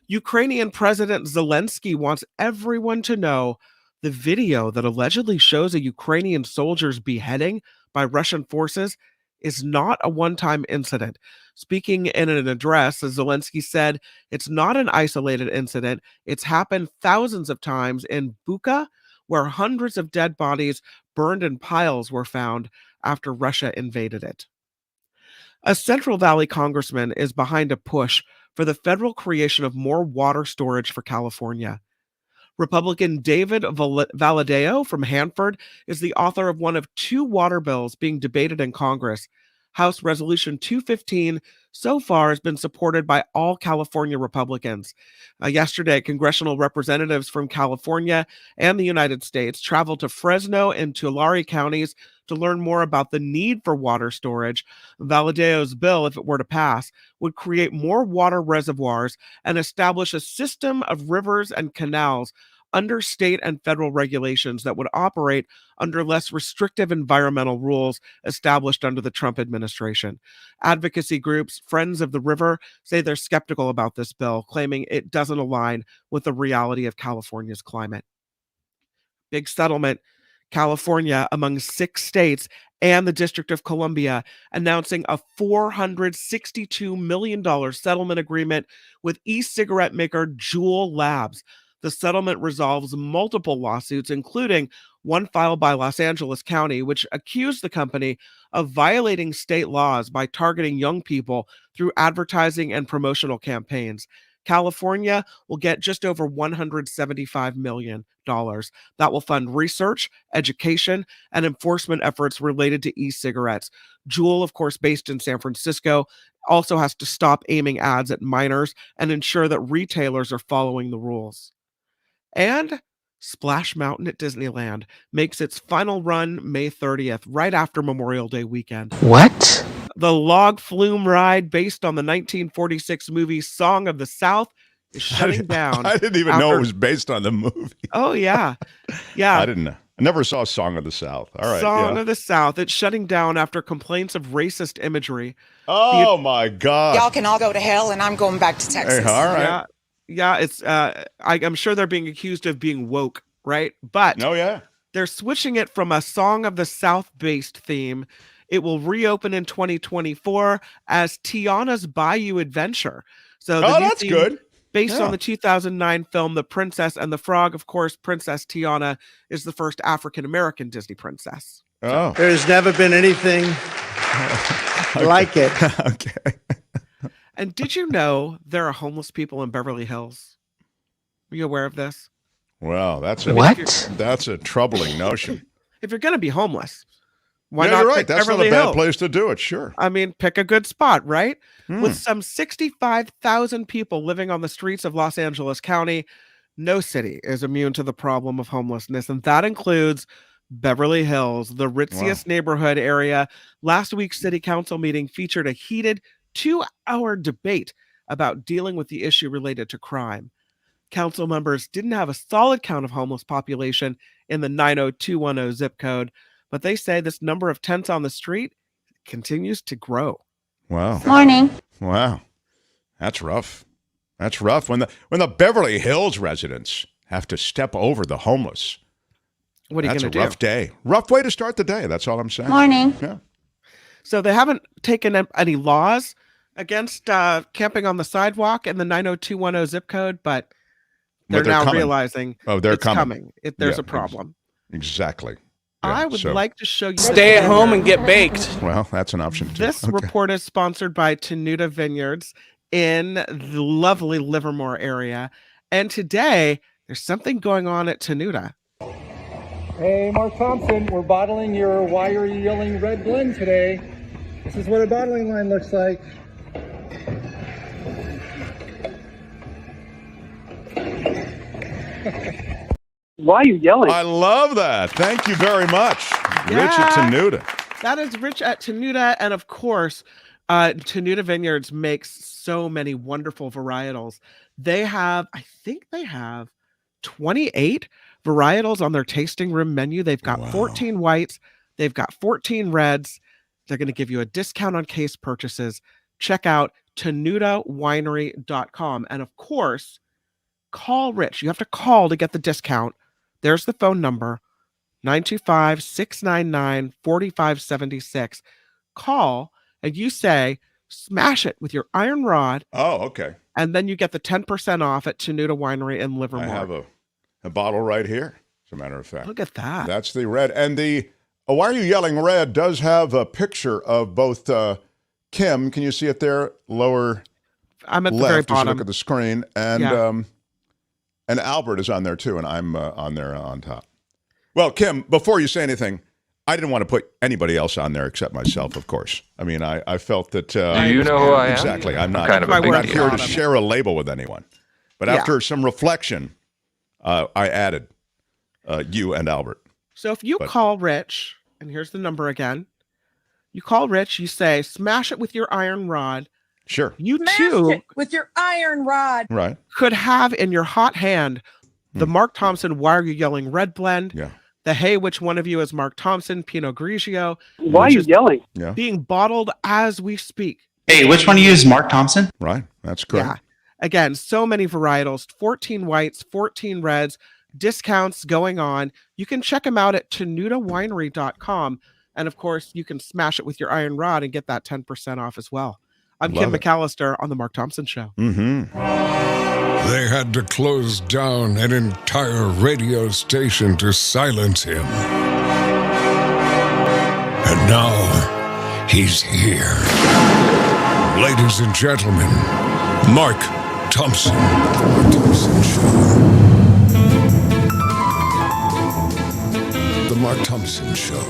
Ukrainian President Zelensky wants everyone to know the video that allegedly shows a Ukrainian soldier's beheading by Russian forces is not a one-time incident. Speaking in an address, Zelensky said it's not an isolated incident. It's happened thousands of times in Bucha, where hundreds of dead bodies burned in piles were found after Russia invaded it. A Central Valley congressman is behind a push for the federal creation of more water storage for California. Republican David Valadao from Hanford is the author of one of 2 water bills being debated in Congress. House Resolution 215 so far has been supported by all California Republicans. Yesterday, congressional representatives from California and the United States traveled to Fresno and Tulare counties to learn more about the need for water storage. Valadao's bill, if it were to pass, would create more water reservoirs and establish a system of rivers and canals under state and federal regulations that would operate under less restrictive environmental rules established under the Trump administration. Advocacy groups, Friends of the River, say they're skeptical about this bill, claiming it doesn't align with the reality of California's climate. Big settlement. California, among 6 states and the District of Columbia, announcing a $462 million settlement agreement with e-cigarette maker Juul Labs. The settlement resolves multiple lawsuits, including one filed by Los Angeles County, which accused the company of violating state laws by targeting young people through advertising and promotional campaigns. California will get just over $175 million. That will fund research, education, and enforcement efforts related to e-cigarettes. Juul, of course, based in San Francisco, also has to stop aiming ads at minors and ensure that retailers are following the rules. And Splash Mountain at Disneyland makes its final run May 30th, right after Memorial Day weekend. What? The log flume ride based on the 1946 movie Song of the South is shutting down. I didn't even know it was based on the movie. Oh, yeah. Yeah. I didn't know. I never saw Song of the South. All right. Song of the South. It's shutting down after complaints of racist imagery. Oh, my God. Y'all can all go to hell, and I'm going back to Texas. Hey, all right. Yeah, it's. I'm sure they're being accused of being woke, right? But they're switching it from a Song of the South-based theme. It will reopen in 2024 as Tiana's Bayou Adventure. So that's good. Based on the 2009 film The Princess and the Frog. Of course, Princess Tiana is the first African-American Disney princess. Oh. There's never been anything like it. Okay. And did you know there are homeless people in Beverly Hills? Are you aware of this? Well, that's a troubling notion. If you're going to be homeless, why yeah, not you're right. pick That's Beverly not a bad Hills? place to do it, sure. I mean, pick a good spot, right? With some 65,000 people living on the streets of Los Angeles County, no city is immune to the problem of homelessness, and that includes Beverly Hills, the ritziest neighborhood area. Last week's city council meeting featured a heated 2-hour debate about dealing with the issue related to crime. Council members didn't have a solid count of homeless population in the 90210 zip code, but they say this number of tents on the street continues to grow. Wow. Morning. Wow. That's rough. That's rough. When the Beverly Hills residents have to step over the homeless. What are you going to do? That's a rough day. Rough way to start the day. That's all I'm saying. Morning. Yeah. So they haven't taken any laws against camping on the sidewalk in the 90210 zip code, but they're now coming. realizing they're it's coming. There's a problem. Exactly. Yeah, I would like to show you. Stay at home and get baked. Well, that's an option too. This report is sponsored by Tenuta Vineyards in the lovely Livermore area. And today, there's something going on at Tenuta. Hey, Mark Thompson, we're bottling your Why Are You Yelling red blend today. This is what a bottling line looks like. Why are you yelling? I love that. Thank you very much. Rich at Tenuta. That is Rich at Tenuta. And of course, Tenuta Vineyards makes so many wonderful varietals. I think they have 28 varietals on their tasting room menu. They've got 14 whites. They've got 14 reds. They're going to give you a discount on case purchases. Check out TenutaWinery.com. And of course, call Rich. You have to call to get the discount. There's the phone number, 925-699-4576. Call and you say, smash it with your iron rod. Oh, okay. And then you get the 10% off at Tenuta Winery in Livermore. I have a bottle right here, as a matter of fact. Look at that. That's the red. And the Why Are You Yelling Red does have a picture of both Kim. Can you see it there? Lower I'm at left the very as you bottom. look at the screen. And and Albert is on there too, and I'm on there on top. Well, Kim, before you say anything, I didn't want to put anybody else on there except myself, of course. I mean, I felt that... Do you know who I am? Exactly. I'm not, kind of I'm not big here to deal. share a label with anyone. But after some reflection, I added you and Albert. So if you call Rich, and here's the number again, you call Rich, you say, smash it with your iron rod. Sure. You Smash too it with your iron rod. Right. could have in your hot hand the Mark Thompson Why Are You Yelling red blend. Yeah. The Hey, Which One of You is Mark Thompson Pinot Grigio. Why are you yelling? Yeah. Being bottled as we speak. Hey, which one of you is Mark Thompson? Right. That's correct. Yeah. Again, so many varietals, 14 whites, 14 reds, discounts going on. You can check them out at TenutaWinery.com. And of course, you can smash it with your iron rod and get that 10% off as well. I'm Kim McAllister on The Mark Thompson Show. Mm-hmm. They had to close down an entire radio station to silence him. And now, he's here. Ladies and gentlemen, Mark Thompson. The Thompson Show. The Mark Thompson Show.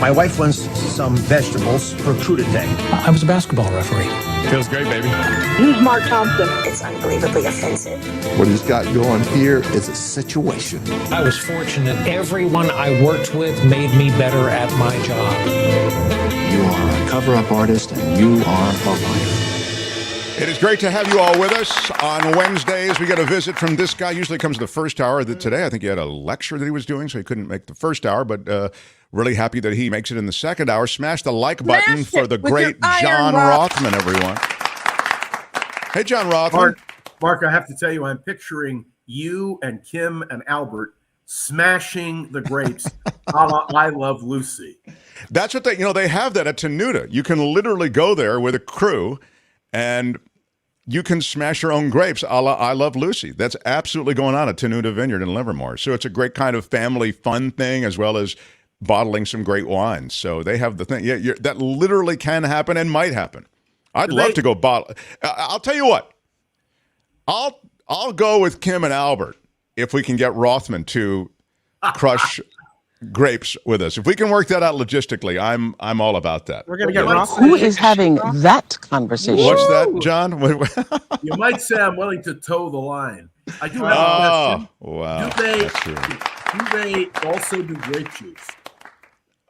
My wife wants some vegetables for crudité. I was a basketball referee. Feels great, baby. Use Mark Thompson. It's unbelievably offensive. What he's got going here is a situation. I was fortunate. Everyone I worked with made me better at my job. You are a cover-up artist and you are a liar. It is great to have you all with us. On Wednesdays, we get a visit from this guy. Usually comes the first hour. Today, I think he had a lecture that he was doing, so he couldn't make the first hour, but really happy that he makes it in the second hour. Smash the like button for the great John Rothmann, everyone. Hey, John Rothmann. Mark, I have to tell you, I'm picturing you and Kim and Albert smashing the grapes a la I Love Lucy. That's what they have that at Tenuta. You can literally go there with a crew and you can smash your own grapes a la I Love Lucy. That's absolutely going on at Tenuta Vineyard in Livermore. So it's a great kind of family fun thing as well as bottling some great wines. So they have the thing. Yeah, that literally can happen and might happen. I'd love to go bottle. I'll tell you what. I'll go with Kim and Albert if we can get Rothmann to crush grapes with us. If we can work that out logistically, I'm all about that. We're gonna get Rothmann. Who is having that conversation? What's that, John? You might say I'm willing to toe the line. I do have a question. Wow. Do they also do grape juice?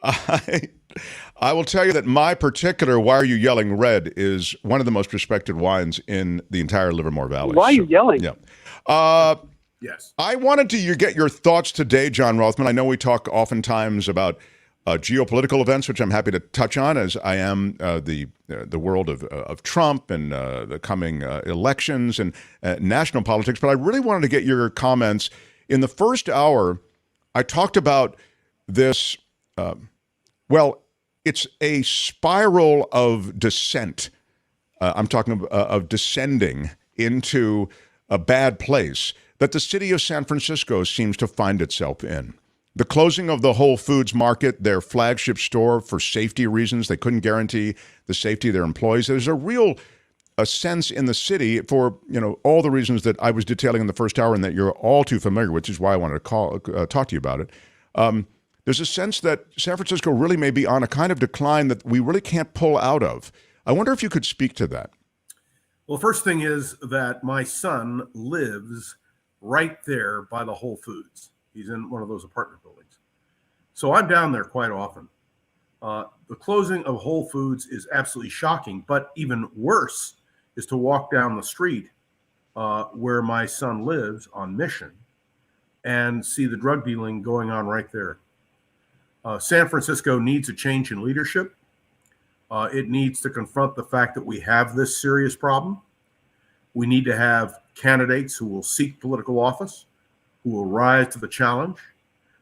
I will tell you that my particular Why Are You Yelling Red is one of the most respected wines in the entire Livermore Valley. Why are you yelling? Yeah. Yes. I wanted to get your thoughts today, John Rothmann. I know we talk oftentimes about geopolitical events, which I'm happy to touch on, as I am the world of Trump and the coming elections and national politics. But I really wanted to get your comments. In the first hour, I talked about this. It's a spiral of descent. I'm talking of descending into a bad place that the city of San Francisco seems to find itself in. The closing of the Whole Foods market, their flagship store, for safety reasons. They couldn't guarantee the safety of their employees. There's a sense in the city for all the reasons that I was detailing in the first hour and that you're all too familiar with, which is why I wanted to talk to you about it. There's a sense that San Francisco really may be on a kind of decline that we really can't pull out of. I wonder if you could speak to that. Well, first thing is that my son lives right there by the Whole Foods. He's in one of those apartment buildings. So I'm down there quite often. The closing of Whole Foods is absolutely shocking, but even worse is to walk down the street where my son lives on Mission and see the drug dealing going on right there. San Francisco needs a change in leadership. It needs to confront the fact that we have this serious problem. We need to have candidates who will seek political office, who will rise to the challenge.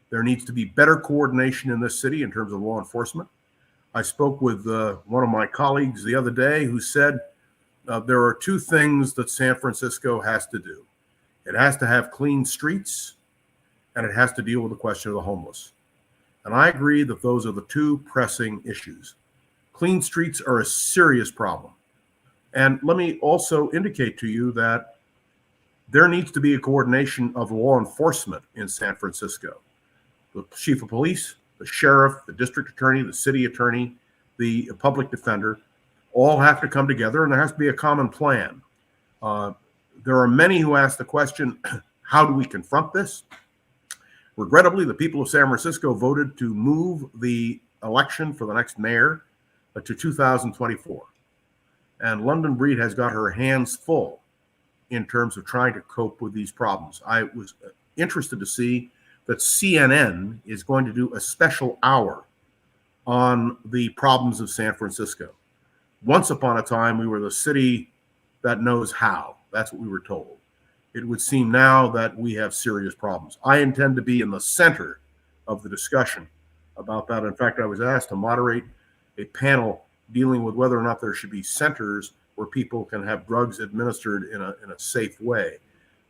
There needs to be better coordination in this city in terms of law enforcement. I spoke with one of my colleagues the other day who said there are two things that San Francisco has to do. It has to have clean streets, and it has to deal with the question of the homeless. And I agree that those are the two pressing issues. Clean streets are a serious problem. And let me also indicate to you that there needs to be a coordination of law enforcement in San Francisco. The chief of police, the sheriff, the district attorney, the city attorney, the public defender, all have to come together, and there has to be a common plan. There are many who ask the question, how do we confront this? Regrettably, the people of San Francisco voted to move the election for the next mayor to 2024. And London Breed has got her hands full in terms of trying to cope with these problems. I was interested to see that CNN is going to do a special hour on the problems of San Francisco. Once upon a time, we were the city that knows how. That's what we were told. It would seem now that we have serious problems. I intend to be in the center of the discussion about that. In fact, I was asked to moderate a panel dealing with whether or not there should be centers where people can have drugs administered in a safe way.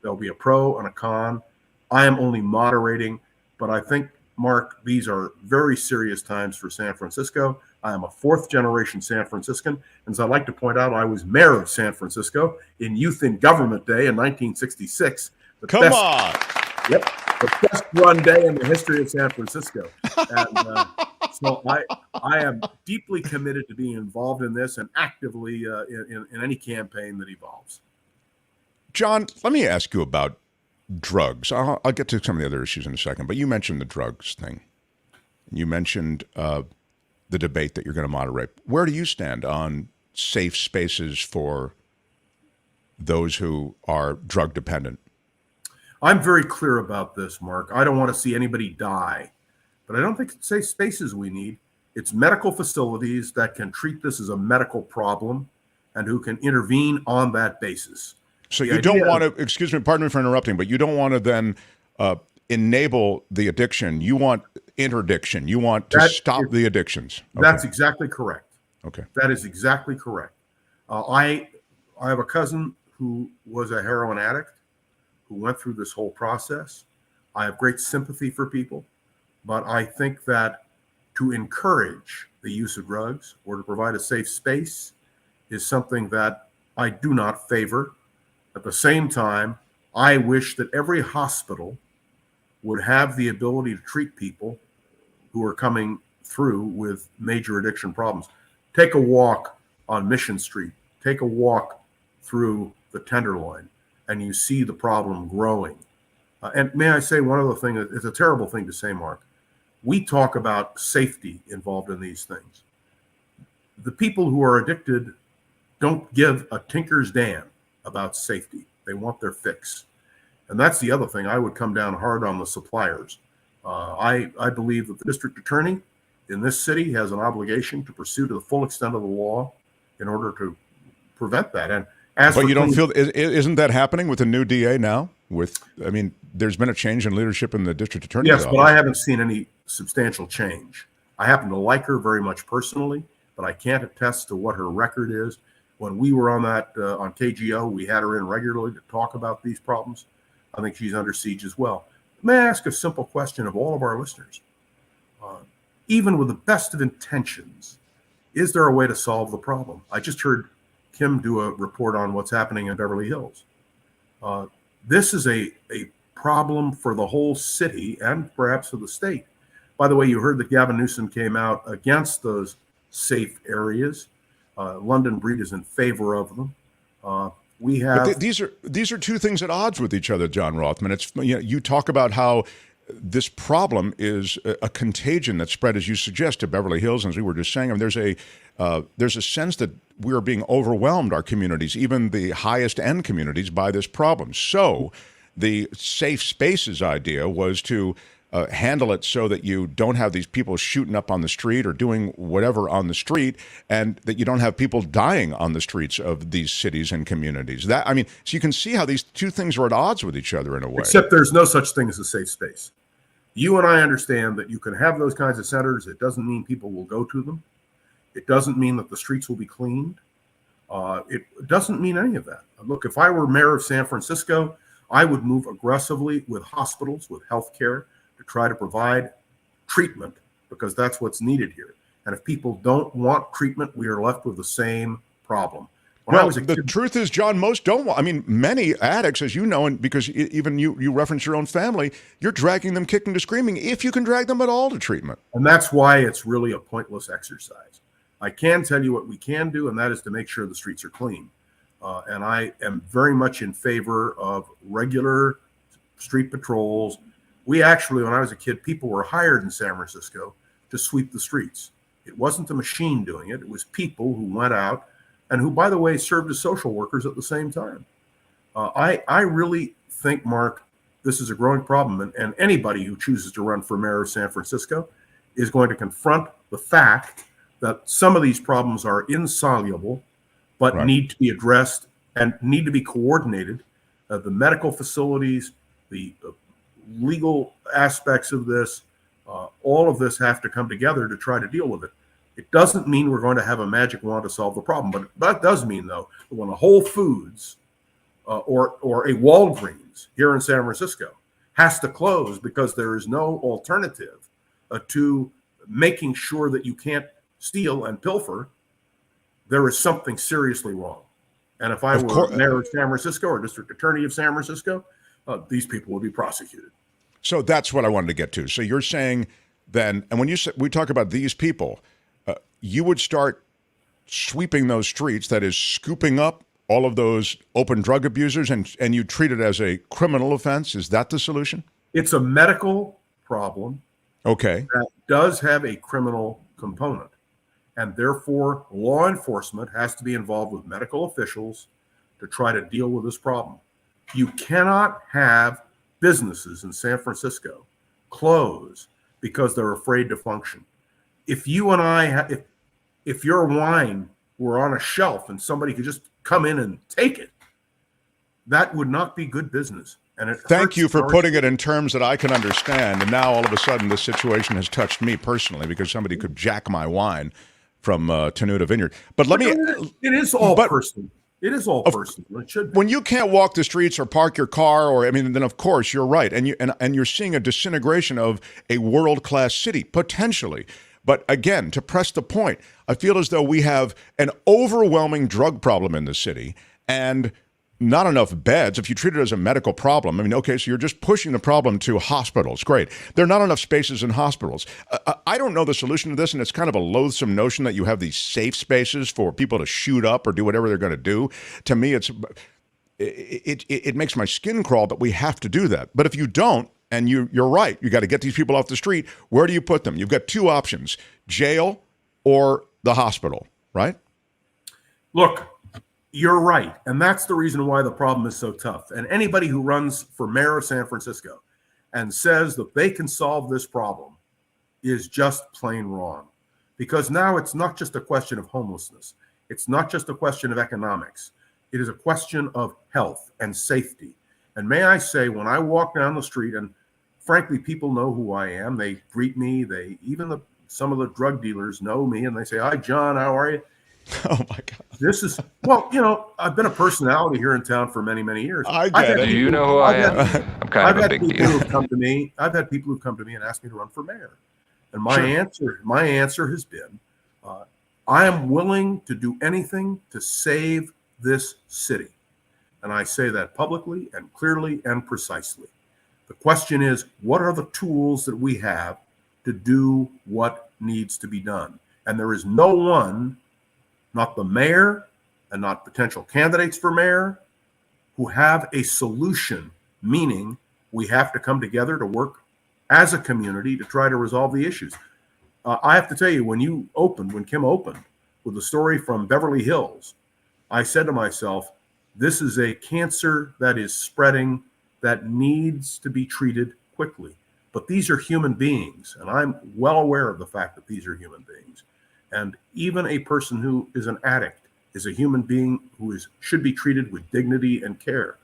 There'll be a pro and a con. I am only moderating, but I think, Mark, these are very serious times for San Francisco. I am a fourth-generation San Franciscan, and as I like to point out, I was mayor of San Francisco in Youth in Government Day in 1966. Come on! Yep, the best run day in the history of San Francisco. And So I am deeply committed to being involved in this and actively in any campaign that evolves. John, let me ask you about drugs. I'll get to some of the other issues in a second, but you mentioned the drugs thing. You mentioned the debate that you're going to moderate. Where do you stand on safe spaces for those who are drug dependent? I'm very clear about this, Mark. I don't want to see anybody die, but I don't think it's safe spaces we need. It's medical facilities that can treat this as a medical problem and who can intervene on that basis. So you don't want to, excuse me, pardon me for interrupting, but you don't want to then enable the addiction. You want interdiction. You want to stop the addictions. Okay. That's exactly correct. Okay. That is exactly correct. I have a cousin who was a heroin addict who went through this whole process. I have great sympathy for people, but I think that to encourage the use of drugs or to provide a safe space is something that I do not favor. At the same time, I wish that every hospital would have the ability to treat people who are coming through with major addiction problems. Take a walk on Mission Street. Take a walk through the Tenderloin, and you see the problem growing. And may I say one other thing? It's a terrible thing to say, Mark. We talk about safety involved in these things. The people who are addicted don't give a tinker's damn about safety. They want their fix. And that's the other thing. I would come down hard on the suppliers. I believe that the district attorney in this city has an obligation to pursue to the full extent of the law in order to prevent that. And but you don't feel, isn't that happening with the new DA now? There's been a change in leadership in the district attorney's office. Yes, but I haven't seen any substantial change. I happen to like her very much personally, but I can't attest to what her record is. When we were on that on KGO, we had her in regularly to talk about these problems. I think she's under siege as well. May I ask a simple question of all of our listeners? Even with the best of intentions, is there a way to solve the problem? I just heard Kim do a report on what's happening in Beverly Hills. This is a problem for the whole city and perhaps for the state. By the way, you heard that Gavin Newsom came out against those safe areas. London Breed is in favor of them. We have. But these are two things at odds with each other, John Rothman. It's you talk about how this problem is a contagion that's spread, as you suggest, to Beverly Hills, and as we were just saying. There's a sense that we are being overwhelmed, our communities, even the highest end communities, by this problem. So the safe spaces idea was to handle it so that you don't have these people shooting up on the street or doing whatever on the street, and that you don't have people dying on the streets of these cities and communities. So you can see how these two things are at odds with each other in a way. Except there's no such thing as a safe space. You and I understand that you can have those kinds of centers. It doesn't mean people will go to them. It doesn't mean that the streets will be cleaned. It doesn't mean any of that. Look, if I were mayor of San Francisco, I would move aggressively with hospitals, with healthcare, to try to provide treatment, because that's what's needed here. And if people don't want treatment, we are left with the same problem. The truth is, John, most don't want. Many addicts, as you know, and because even you reference your own family, you're dragging them kicking to screaming, if you can drag them at all to treatment. And that's why it's really a pointless exercise. I can tell you what we can do, and that is to make sure the streets are clean. And I am very much in favor of regular street patrols. We actually, when I was a kid, people were hired in San Francisco to sweep the streets. It wasn't the machine doing it. It was people who went out and who, by the way, served as social workers at the same time. I really think, Mark, this is a growing problem. And anybody who chooses to run for mayor of San Francisco is going to confront the fact that some of these problems are insoluble, but need to be addressed and need to be coordinated. The medical facilities, the legal aspects of this, all of this have to come together to try to deal with it. It doesn't mean we're going to have a magic wand to solve the problem, but that does mean, though, that when a Whole Foods or a Walgreens here in San Francisco has to close because there is no alternative to making sure that you can't steal and pilfer, there is something seriously wrong. And if I were mayor of San Francisco or district attorney of San Francisco, these people would be prosecuted. So that's what I wanted to get to. So you're saying then, and when we talk about these people, you would start sweeping those streets, that is scooping up all of those open drug abusers, and you treat it as a criminal offense. Is that the solution? It's a medical problem. Okay. That does have a criminal component. And therefore, law enforcement has to be involved with medical officials to try to deal with this problem. You cannot have businesses in San Francisco close because they're afraid to function. If you and I, if your wine were on a shelf and somebody could just come in and take it, that would not be good business. And thank you for putting it in terms that I can understand. And now all of a sudden this situation has touched me personally because somebody could jack my wine from Tenuta Vineyard. But let me... It is all personal. It is all personal. It should be. When you can't walk the streets or park your car, or then of course you're right, and you're seeing a disintegration of a world-class city potentially. But again, to press the point, I feel as though we have an overwhelming drug problem in the city and not enough beds. If you treat it as a medical problem, okay, so you're just pushing the problem to hospitals. Great. There are not enough spaces in hospitals. I don't know the solution to this, and it's kind of a loathsome notion that you have these safe spaces for people to shoot up or do whatever they're going to do. To me, it makes my skin crawl, but we have to do that. But if you don't, and you're right, you got to get these people off the street, where do you put them? You've got two options, jail or the hospital, right? Look, you're right. And that's the reason why the problem is so tough. And anybody who runs for mayor of San Francisco and says that they can solve this problem is just plain wrong. Because now it's not just a question of homelessness. It's not just a question of economics. It is a question of health and safety. And may I say, when I walk down the street, and frankly, people know who I am. They greet me. Some of the drug dealers know me, and they say, "Hi, John, how are you?" Oh my God! This is I've been a personality here in town for many, many years. I get it. Do you know who I am? I'm kind of a big deal. I've had people who've come to me and asked me to run for mayor, and my answer has been, I am willing to do anything to save this city. And I say that publicly and clearly and precisely. The question is, what are the tools that we have to do what needs to be done? And there is no one, not the mayor and not potential candidates for mayor, who have a solution, meaning we have to come together to work as a community to try to resolve the issues. I have to tell you, when Kim opened with the story from Beverly Hills, I said to myself, this is a cancer that is spreading that needs to be treated quickly. But these are human beings, and I'm well aware of the fact that these are human beings. And even a person who is an addict is a human being who should be treated with dignity and care.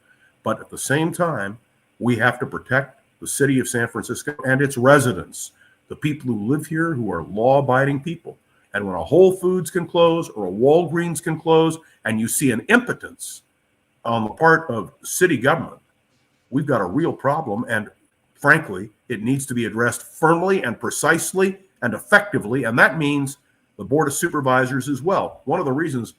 But at the same time, we have to protect the city of San Francisco and its residents, the people who live here, who are law-abiding people. And when a Whole Foods can close or a Walgreens can close, and you see an impotence on the part of city government, we've got a real problem. And frankly, it needs to be addressed firmly and precisely and effectively. And that means the Board of Supervisors as well. One of the reasons,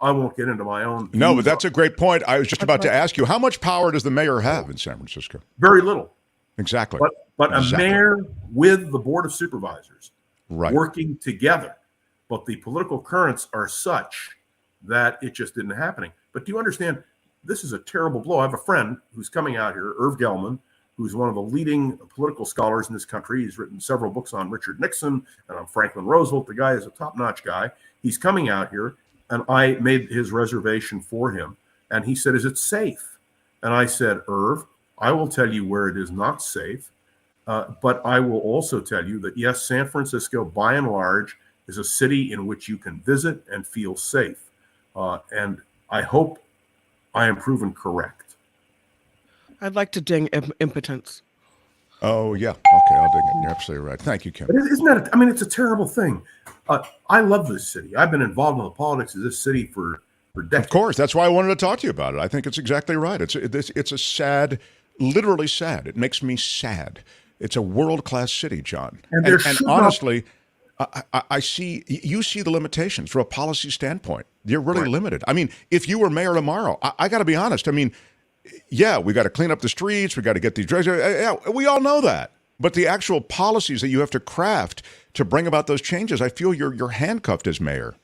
I won't get into my own. No, but that's a great point. I was just about to ask you, how much power does the mayor have in San Francisco? Very little. Exactly. But a mayor with the Board of Supervisors working together. But the political currents are such that it just isn't happening. But do you understand, this is a terrible blow. I have a friend who's coming out here, Irv Gelman, who's one of the leading political scholars in this country. He's written several books on Richard Nixon and on Franklin Roosevelt. The guy is a top-notch guy. He's coming out here, and I made his reservation for him. And he said, is it safe? And I said, Irv, I will tell you where it is not safe. But I will also tell you that, yes, San Francisco, by and large, is a city in which you can visit and feel safe. And I hope I am proven correct. I'd like to ding impotence. Oh, yeah. Okay, I'll ding it. You're absolutely right. Thank you, Kim. But isn't that, it's a terrible thing. I love this city. I've been involved in the politics of this city for decades. Of course. That's why I wanted to talk to you about it. I think it's exactly right. It's a sad, literally sad. It makes me sad. It's a world-class city, John. And honestly, I see, you see the limitations from a policy standpoint. You're really limited. If you were mayor tomorrow, I got to be honest. We got to clean up the streets. We got to get these drugs. Yeah, we all know that. But the actual policies that you have to craft to bring about those changes, I feel you're handcuffed as mayor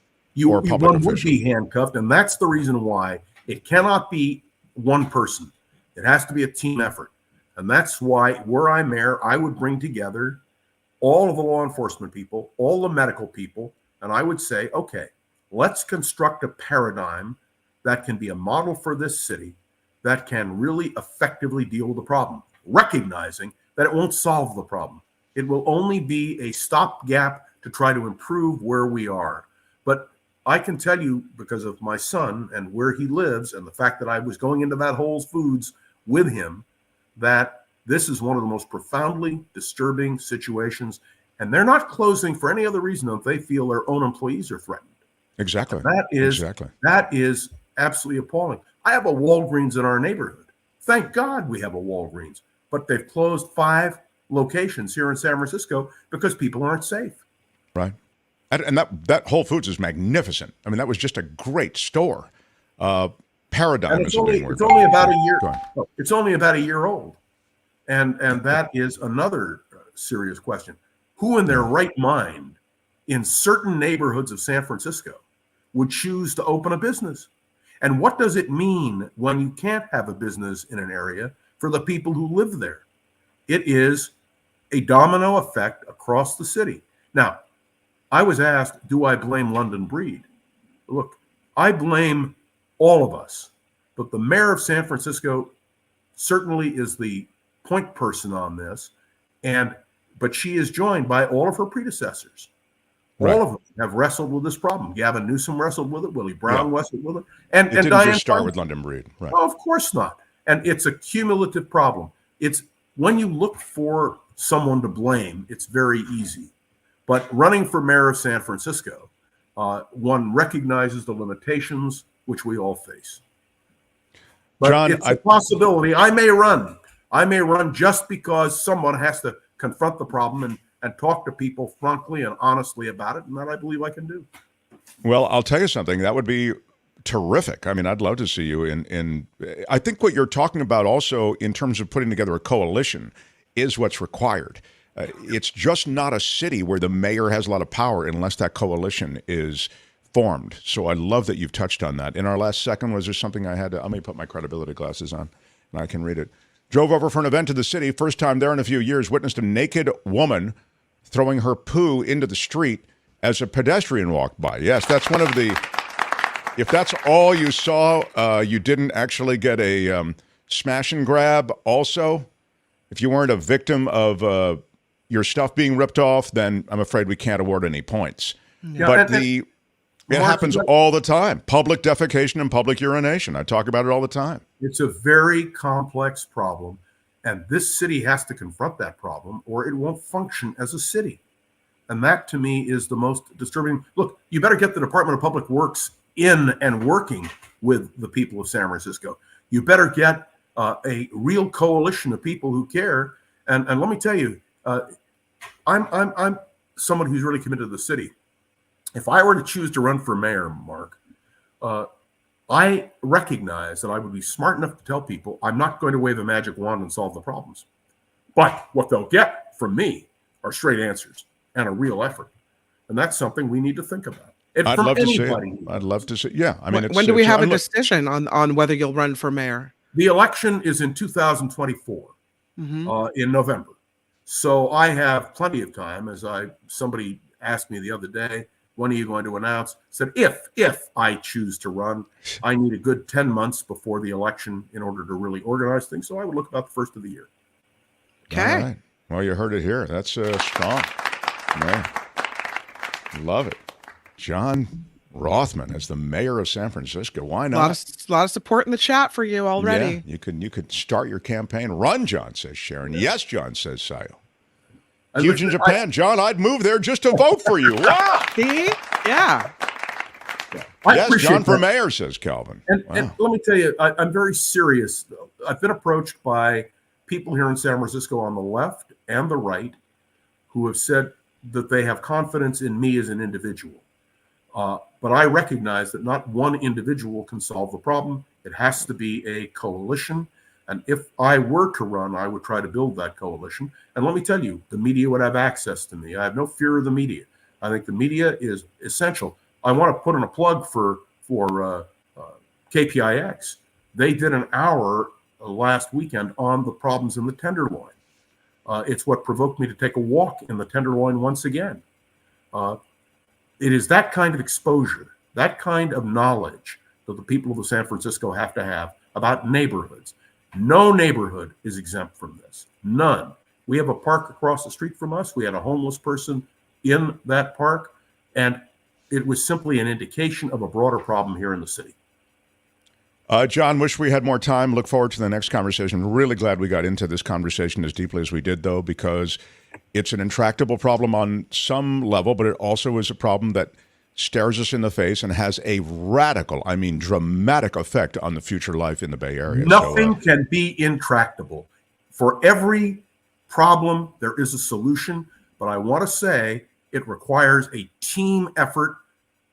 or a public One would official. be handcuffed, and that's the reason why it cannot be one person. It has to be a team effort. And that's why, were I mayor, I would bring together all of the law enforcement people, all the medical people, and I would say, okay, let's construct a paradigm that can be a model for this city that can really effectively deal with the problem, recognizing that it won't solve the problem. It will only be a stopgap to try to improve where we are. But I can tell you, because of my son and where he lives and the fact that I was going into that Whole Foods with him, that this is one of the most profoundly disturbing situations. And they're not closing for any other reason than they feel their own employees are threatened. Exactly. That is absolutely appalling. I have a Walgreens in our neighborhood. Thank God we have a Walgreens. But they've closed 5 locations here in San Francisco because people aren't safe. Right. And that Whole Foods is magnificent. I mean, that was just a great store. Paradigm And is a big word. it's only about a year. It's only about a year old. And that is another serious question. Who in their right mind in certain neighborhoods of San Francisco would choose to open a business? And what does it mean when you can't have a business in an area for the people who live there? It is a domino effect across the city. Now, I was asked, do I blame London Breed? Look, I blame all of us, but the mayor of San Francisco certainly is the point person on this, but she is joined by all of her predecessors. Right. All of them have wrestled with this problem. Gavin Newsom wrestled with it. Willie Brown wrestled with it. And it didn't just start with London Breed. Right. No, of course not. And it's a cumulative problem. It's when you look for someone to blame, it's very easy. But running for mayor of San Francisco, one recognizes the limitations which we all face. But John, it's a possibility. I may run just because someone has to confront the problem and talk to people frankly and honestly about it, and that I believe I can do. Well, I'll tell you something. That would be terrific. I mean, I'd love to see you in I think what you're talking about also in terms of putting together a coalition is what's required. It's just not a city where the mayor has a lot of power unless that coalition is formed. So I love that you've touched on that. In our last second, was there something I had to, let me put my credibility glasses on and I can read it. Drove over for an event to the city, first time there in a few years, witnessed a naked woman throwing her poo into the street as a pedestrian walked by. Yes, that's one of the, if that's all you saw, you didn't actually get a smash and grab also. If you weren't a victim of your stuff being ripped off, then I'm afraid we can't award any points. Yeah, but it happens all the time. Public defecation and public urination. I talk about it all the time. It's a very complex problem, and this city has to confront that problem or it won't function as a city. And that, to me, is the most disturbing. Look, you better get the Department of Public Works in and working with the people of San Francisco. You better get a real coalition of people who care. And let me tell you, I'm someone who's really committed to the city. If I were to choose to run for mayor, Mark, I recognize that I would be smart enough to tell people I'm not going to wave a magic wand and solve the problems. But what they'll get from me are straight answers and a real effort. And that's something we need to think about. I'd love to see it. I'd love to see. Yeah. I mean, when do we have a decision on whether you'll run for mayor? The election is in 2024, in November. So I have plenty of time. Somebody asked me the other day, when are you going to announce? I said, if I choose to run, I need a good 10 months before the election in order to really organize things. So I would look about the first of the year. Okay. All right. Well, you heard it here. That's strong. Man. Love it. John Rothmann as the mayor of San Francisco. Why not? A lot of support in the chat for you already. Yeah, you could start your campaign. Run, John, says Sharon. Yes, John, says Sayo. Huge in Japan. John, I'd move there just to vote for you. Wow. See? Yeah. Yes, John for mayor, says Calvin. And let me tell you, I'm very serious. I've been approached by people here in San Francisco on the left and the right who have said that they have confidence in me as an individual. But I recognize that not one individual can solve the problem. It has to be a coalition. And if I were to run, I would try to build that coalition. And let me tell you, the media would have access to me. I have no fear of the media. I think the media is essential. I want to put in a plug for KPIX. They did an hour last weekend on the problems in the Tenderloin. It's what provoked me to take a walk in the Tenderloin once again. It is that kind of exposure, that kind of knowledge that the people of San Francisco have to have about neighborhoods. No neighborhood is exempt from this. None. We have a park across the street from us. We had a homeless person in that park, and it was simply an indication of a broader problem here in the city. John, wish we had more time. Look forward to the next conversation. Really glad we got into this conversation as deeply as we did, though, because it's an intractable problem on some level, but it also is a problem that stares us in the face and has a radical, I mean dramatic effect on the future life in the Bay Area. Nothing can be intractable. For every problem, there is a solution, but I want to say it requires a team effort.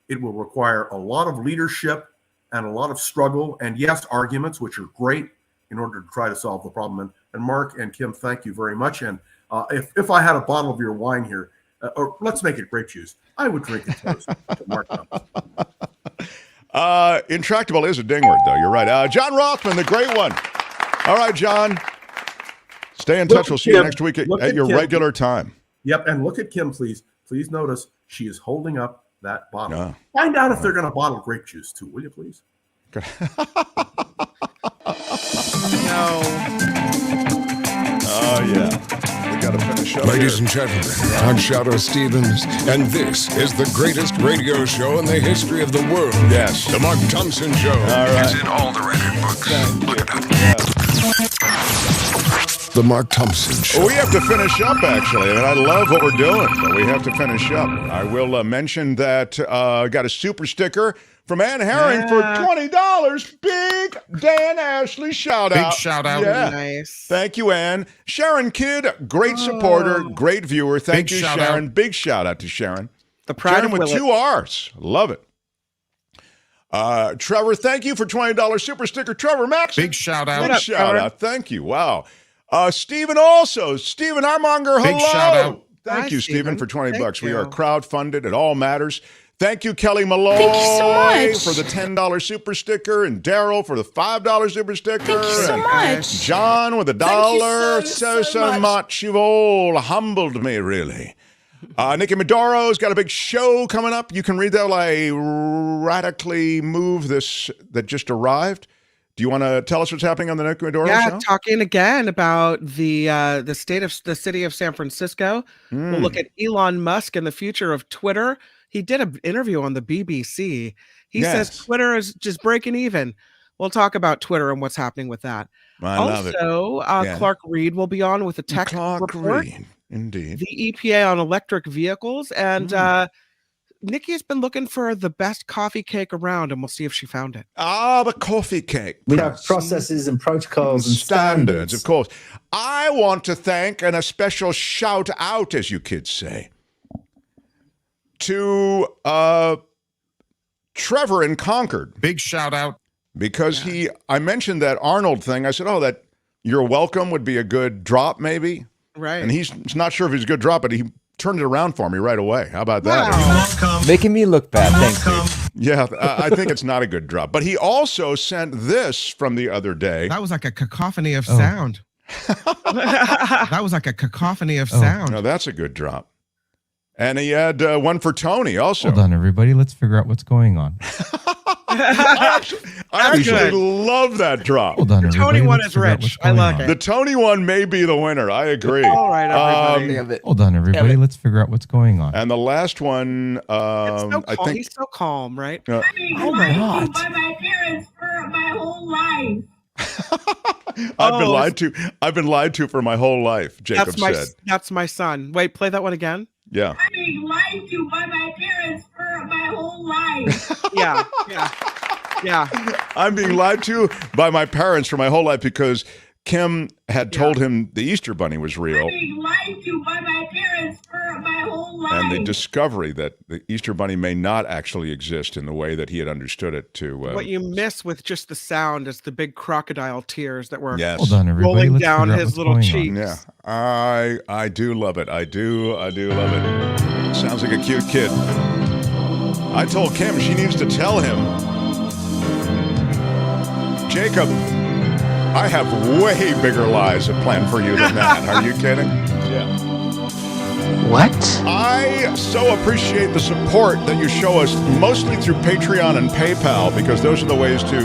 It will require a lot of leadership and a lot of struggle, and yes, arguments, which are great in order to try to solve the problem. And Mark and Kim, thank you very much. And if I had a bottle of your wine here, or let's make it grape juice, I would drink it toast to Mark Thompson. Intractable is a ding word, though. You're right. John Rothmann, the great one. All right, John. Stay in touch. We'll see you next week at your regular time. Yep, and look at Kim, please. Please notice she is holding up that bottle. Find out if they're going to bottle grape juice, too, will you, please? No. Oh, yeah. We got to finish up. Ladies and gentlemen, I'm Shadow Stevens, and this is the greatest radio show in the history of the world. Yes. The Mark Thompson Show. All right. It's in all the record books. Look it up. The Mark Thompson Show. Well, we have to finish up, actually, and I love what we're doing, but we have to finish up. I will mention that I got a super sticker from Ann Herring for $20. Big Dan Ashley shout out. Big shout out. Yeah. Nice. Thank you, Ann. Sharon Kidd, great supporter, great viewer. Thank you, Sharon. Out. Big shout out to Sharon. The pride Sharon of with Willett. 2 R's. Love it. Trevor, thank you for $20 super sticker. Trevor Max. Big shout out. Big shout out. Thank you. Wow. Stephen also. Stephen Armonger, hello. Big shout out. Thank you, Stephen, for $20 bucks. you. We are crowdfunded. It all matters. Thank you, Kelly Malloy. Thank you so much. For the $10 super sticker, and Daryl for the $5 super sticker. Thank you so and much. John with $1. So much. You've all humbled me, really. Nikki Madoro's got a big show coming up. You can read that while I radically move this that just arrived. Do you want to tell us what's happening on the Nikki Madoro show? Yeah, talking again about the city of San Francisco. We'll look at Elon Musk and the future of Twitter. He did an interview on the BBC. He says Twitter is just breaking even. We'll talk about Twitter and what's happening with that. I love it. Also, Clark Reed will be on with a tech Clark report. Reed, indeed. The EPA on electric vehicles. And Nikki's been looking for the best coffee cake around, and we'll see if she found it. The coffee cake. We have processes and protocols and standards. Of course. I want to thank, and a special shout out, as you kids say, to Trevor in Concord. Big shout out. Because I mentioned that Arnold thing. I said, that you're welcome would be a good drop, maybe. Right. And he's not sure if he's a good drop, but he turned it around for me right away. How about that? Wow. Making me look bad. Thank you. Yeah, I think it's not a good drop. But he also sent this from the other day. That was like a cacophony of sound. That was like a cacophony of sound. No, that's a good drop. And he had one for Tony also. Hold on, everybody. Let's figure out what's going on. I actually love that drop. Hold on, the Tony one is rich. I like it. The Tony one may be the winner. I agree. All right, everybody. Hold on, everybody. Let's figure out what's going on. And the last one, I think he's so calm, right? Oh my God! By my parents for my whole life. I've been lied to for my whole life. Jacob said. That's my son. Wait, play that one again. Yeah. I'm being lied to by my parents for my whole life. Yeah. I'm being lied to by my parents for my whole life because Kim had told him the Easter Bunny was real. I'm being lied to by my parents for my whole and the discovery that the Easter Bunny may not actually exist in the way that he had understood it to. What you miss with just the sound is the big crocodile tears that were Yes. Hold on, everybody. rolling Let's down figure out his what's little going on. cheeks. Yeah, I do love it. I do love it. Sounds like a cute kid. I told Kim she needs to tell him, Jacob, I have way bigger lies planned for you than that. Are you kidding? Yeah. What? I so appreciate the support that you show us, mostly through Patreon and PayPal, because those are the ways to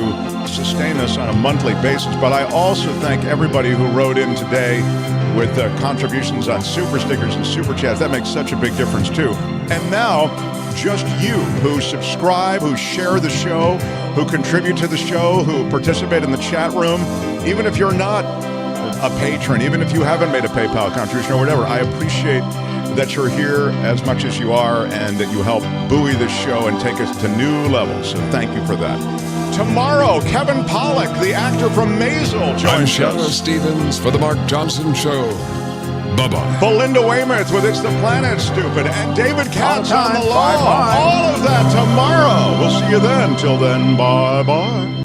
sustain us on a monthly basis. But I also thank everybody who wrote in today with contributions on super stickers and super chats. That makes such a big difference too. And now, just you who subscribe, who share the show, who contribute to the show, who participate in the chat room, even if you're not a patron, even if you haven't made a PayPal contribution or whatever, I appreciate that you're here as much as you are and that you help buoy this show and take us to new levels. So thank you for that. Tomorrow, Kevin Pollak, the actor from Maisel, I'm joins Shadow us. Stevens for the Mark Thompson Show. Bye-bye. Belinda Weymouth with It's the Planet, Stupid, and David Katz on the law. Bye-bye. All of that tomorrow. We'll see you then. Till then, bye-bye.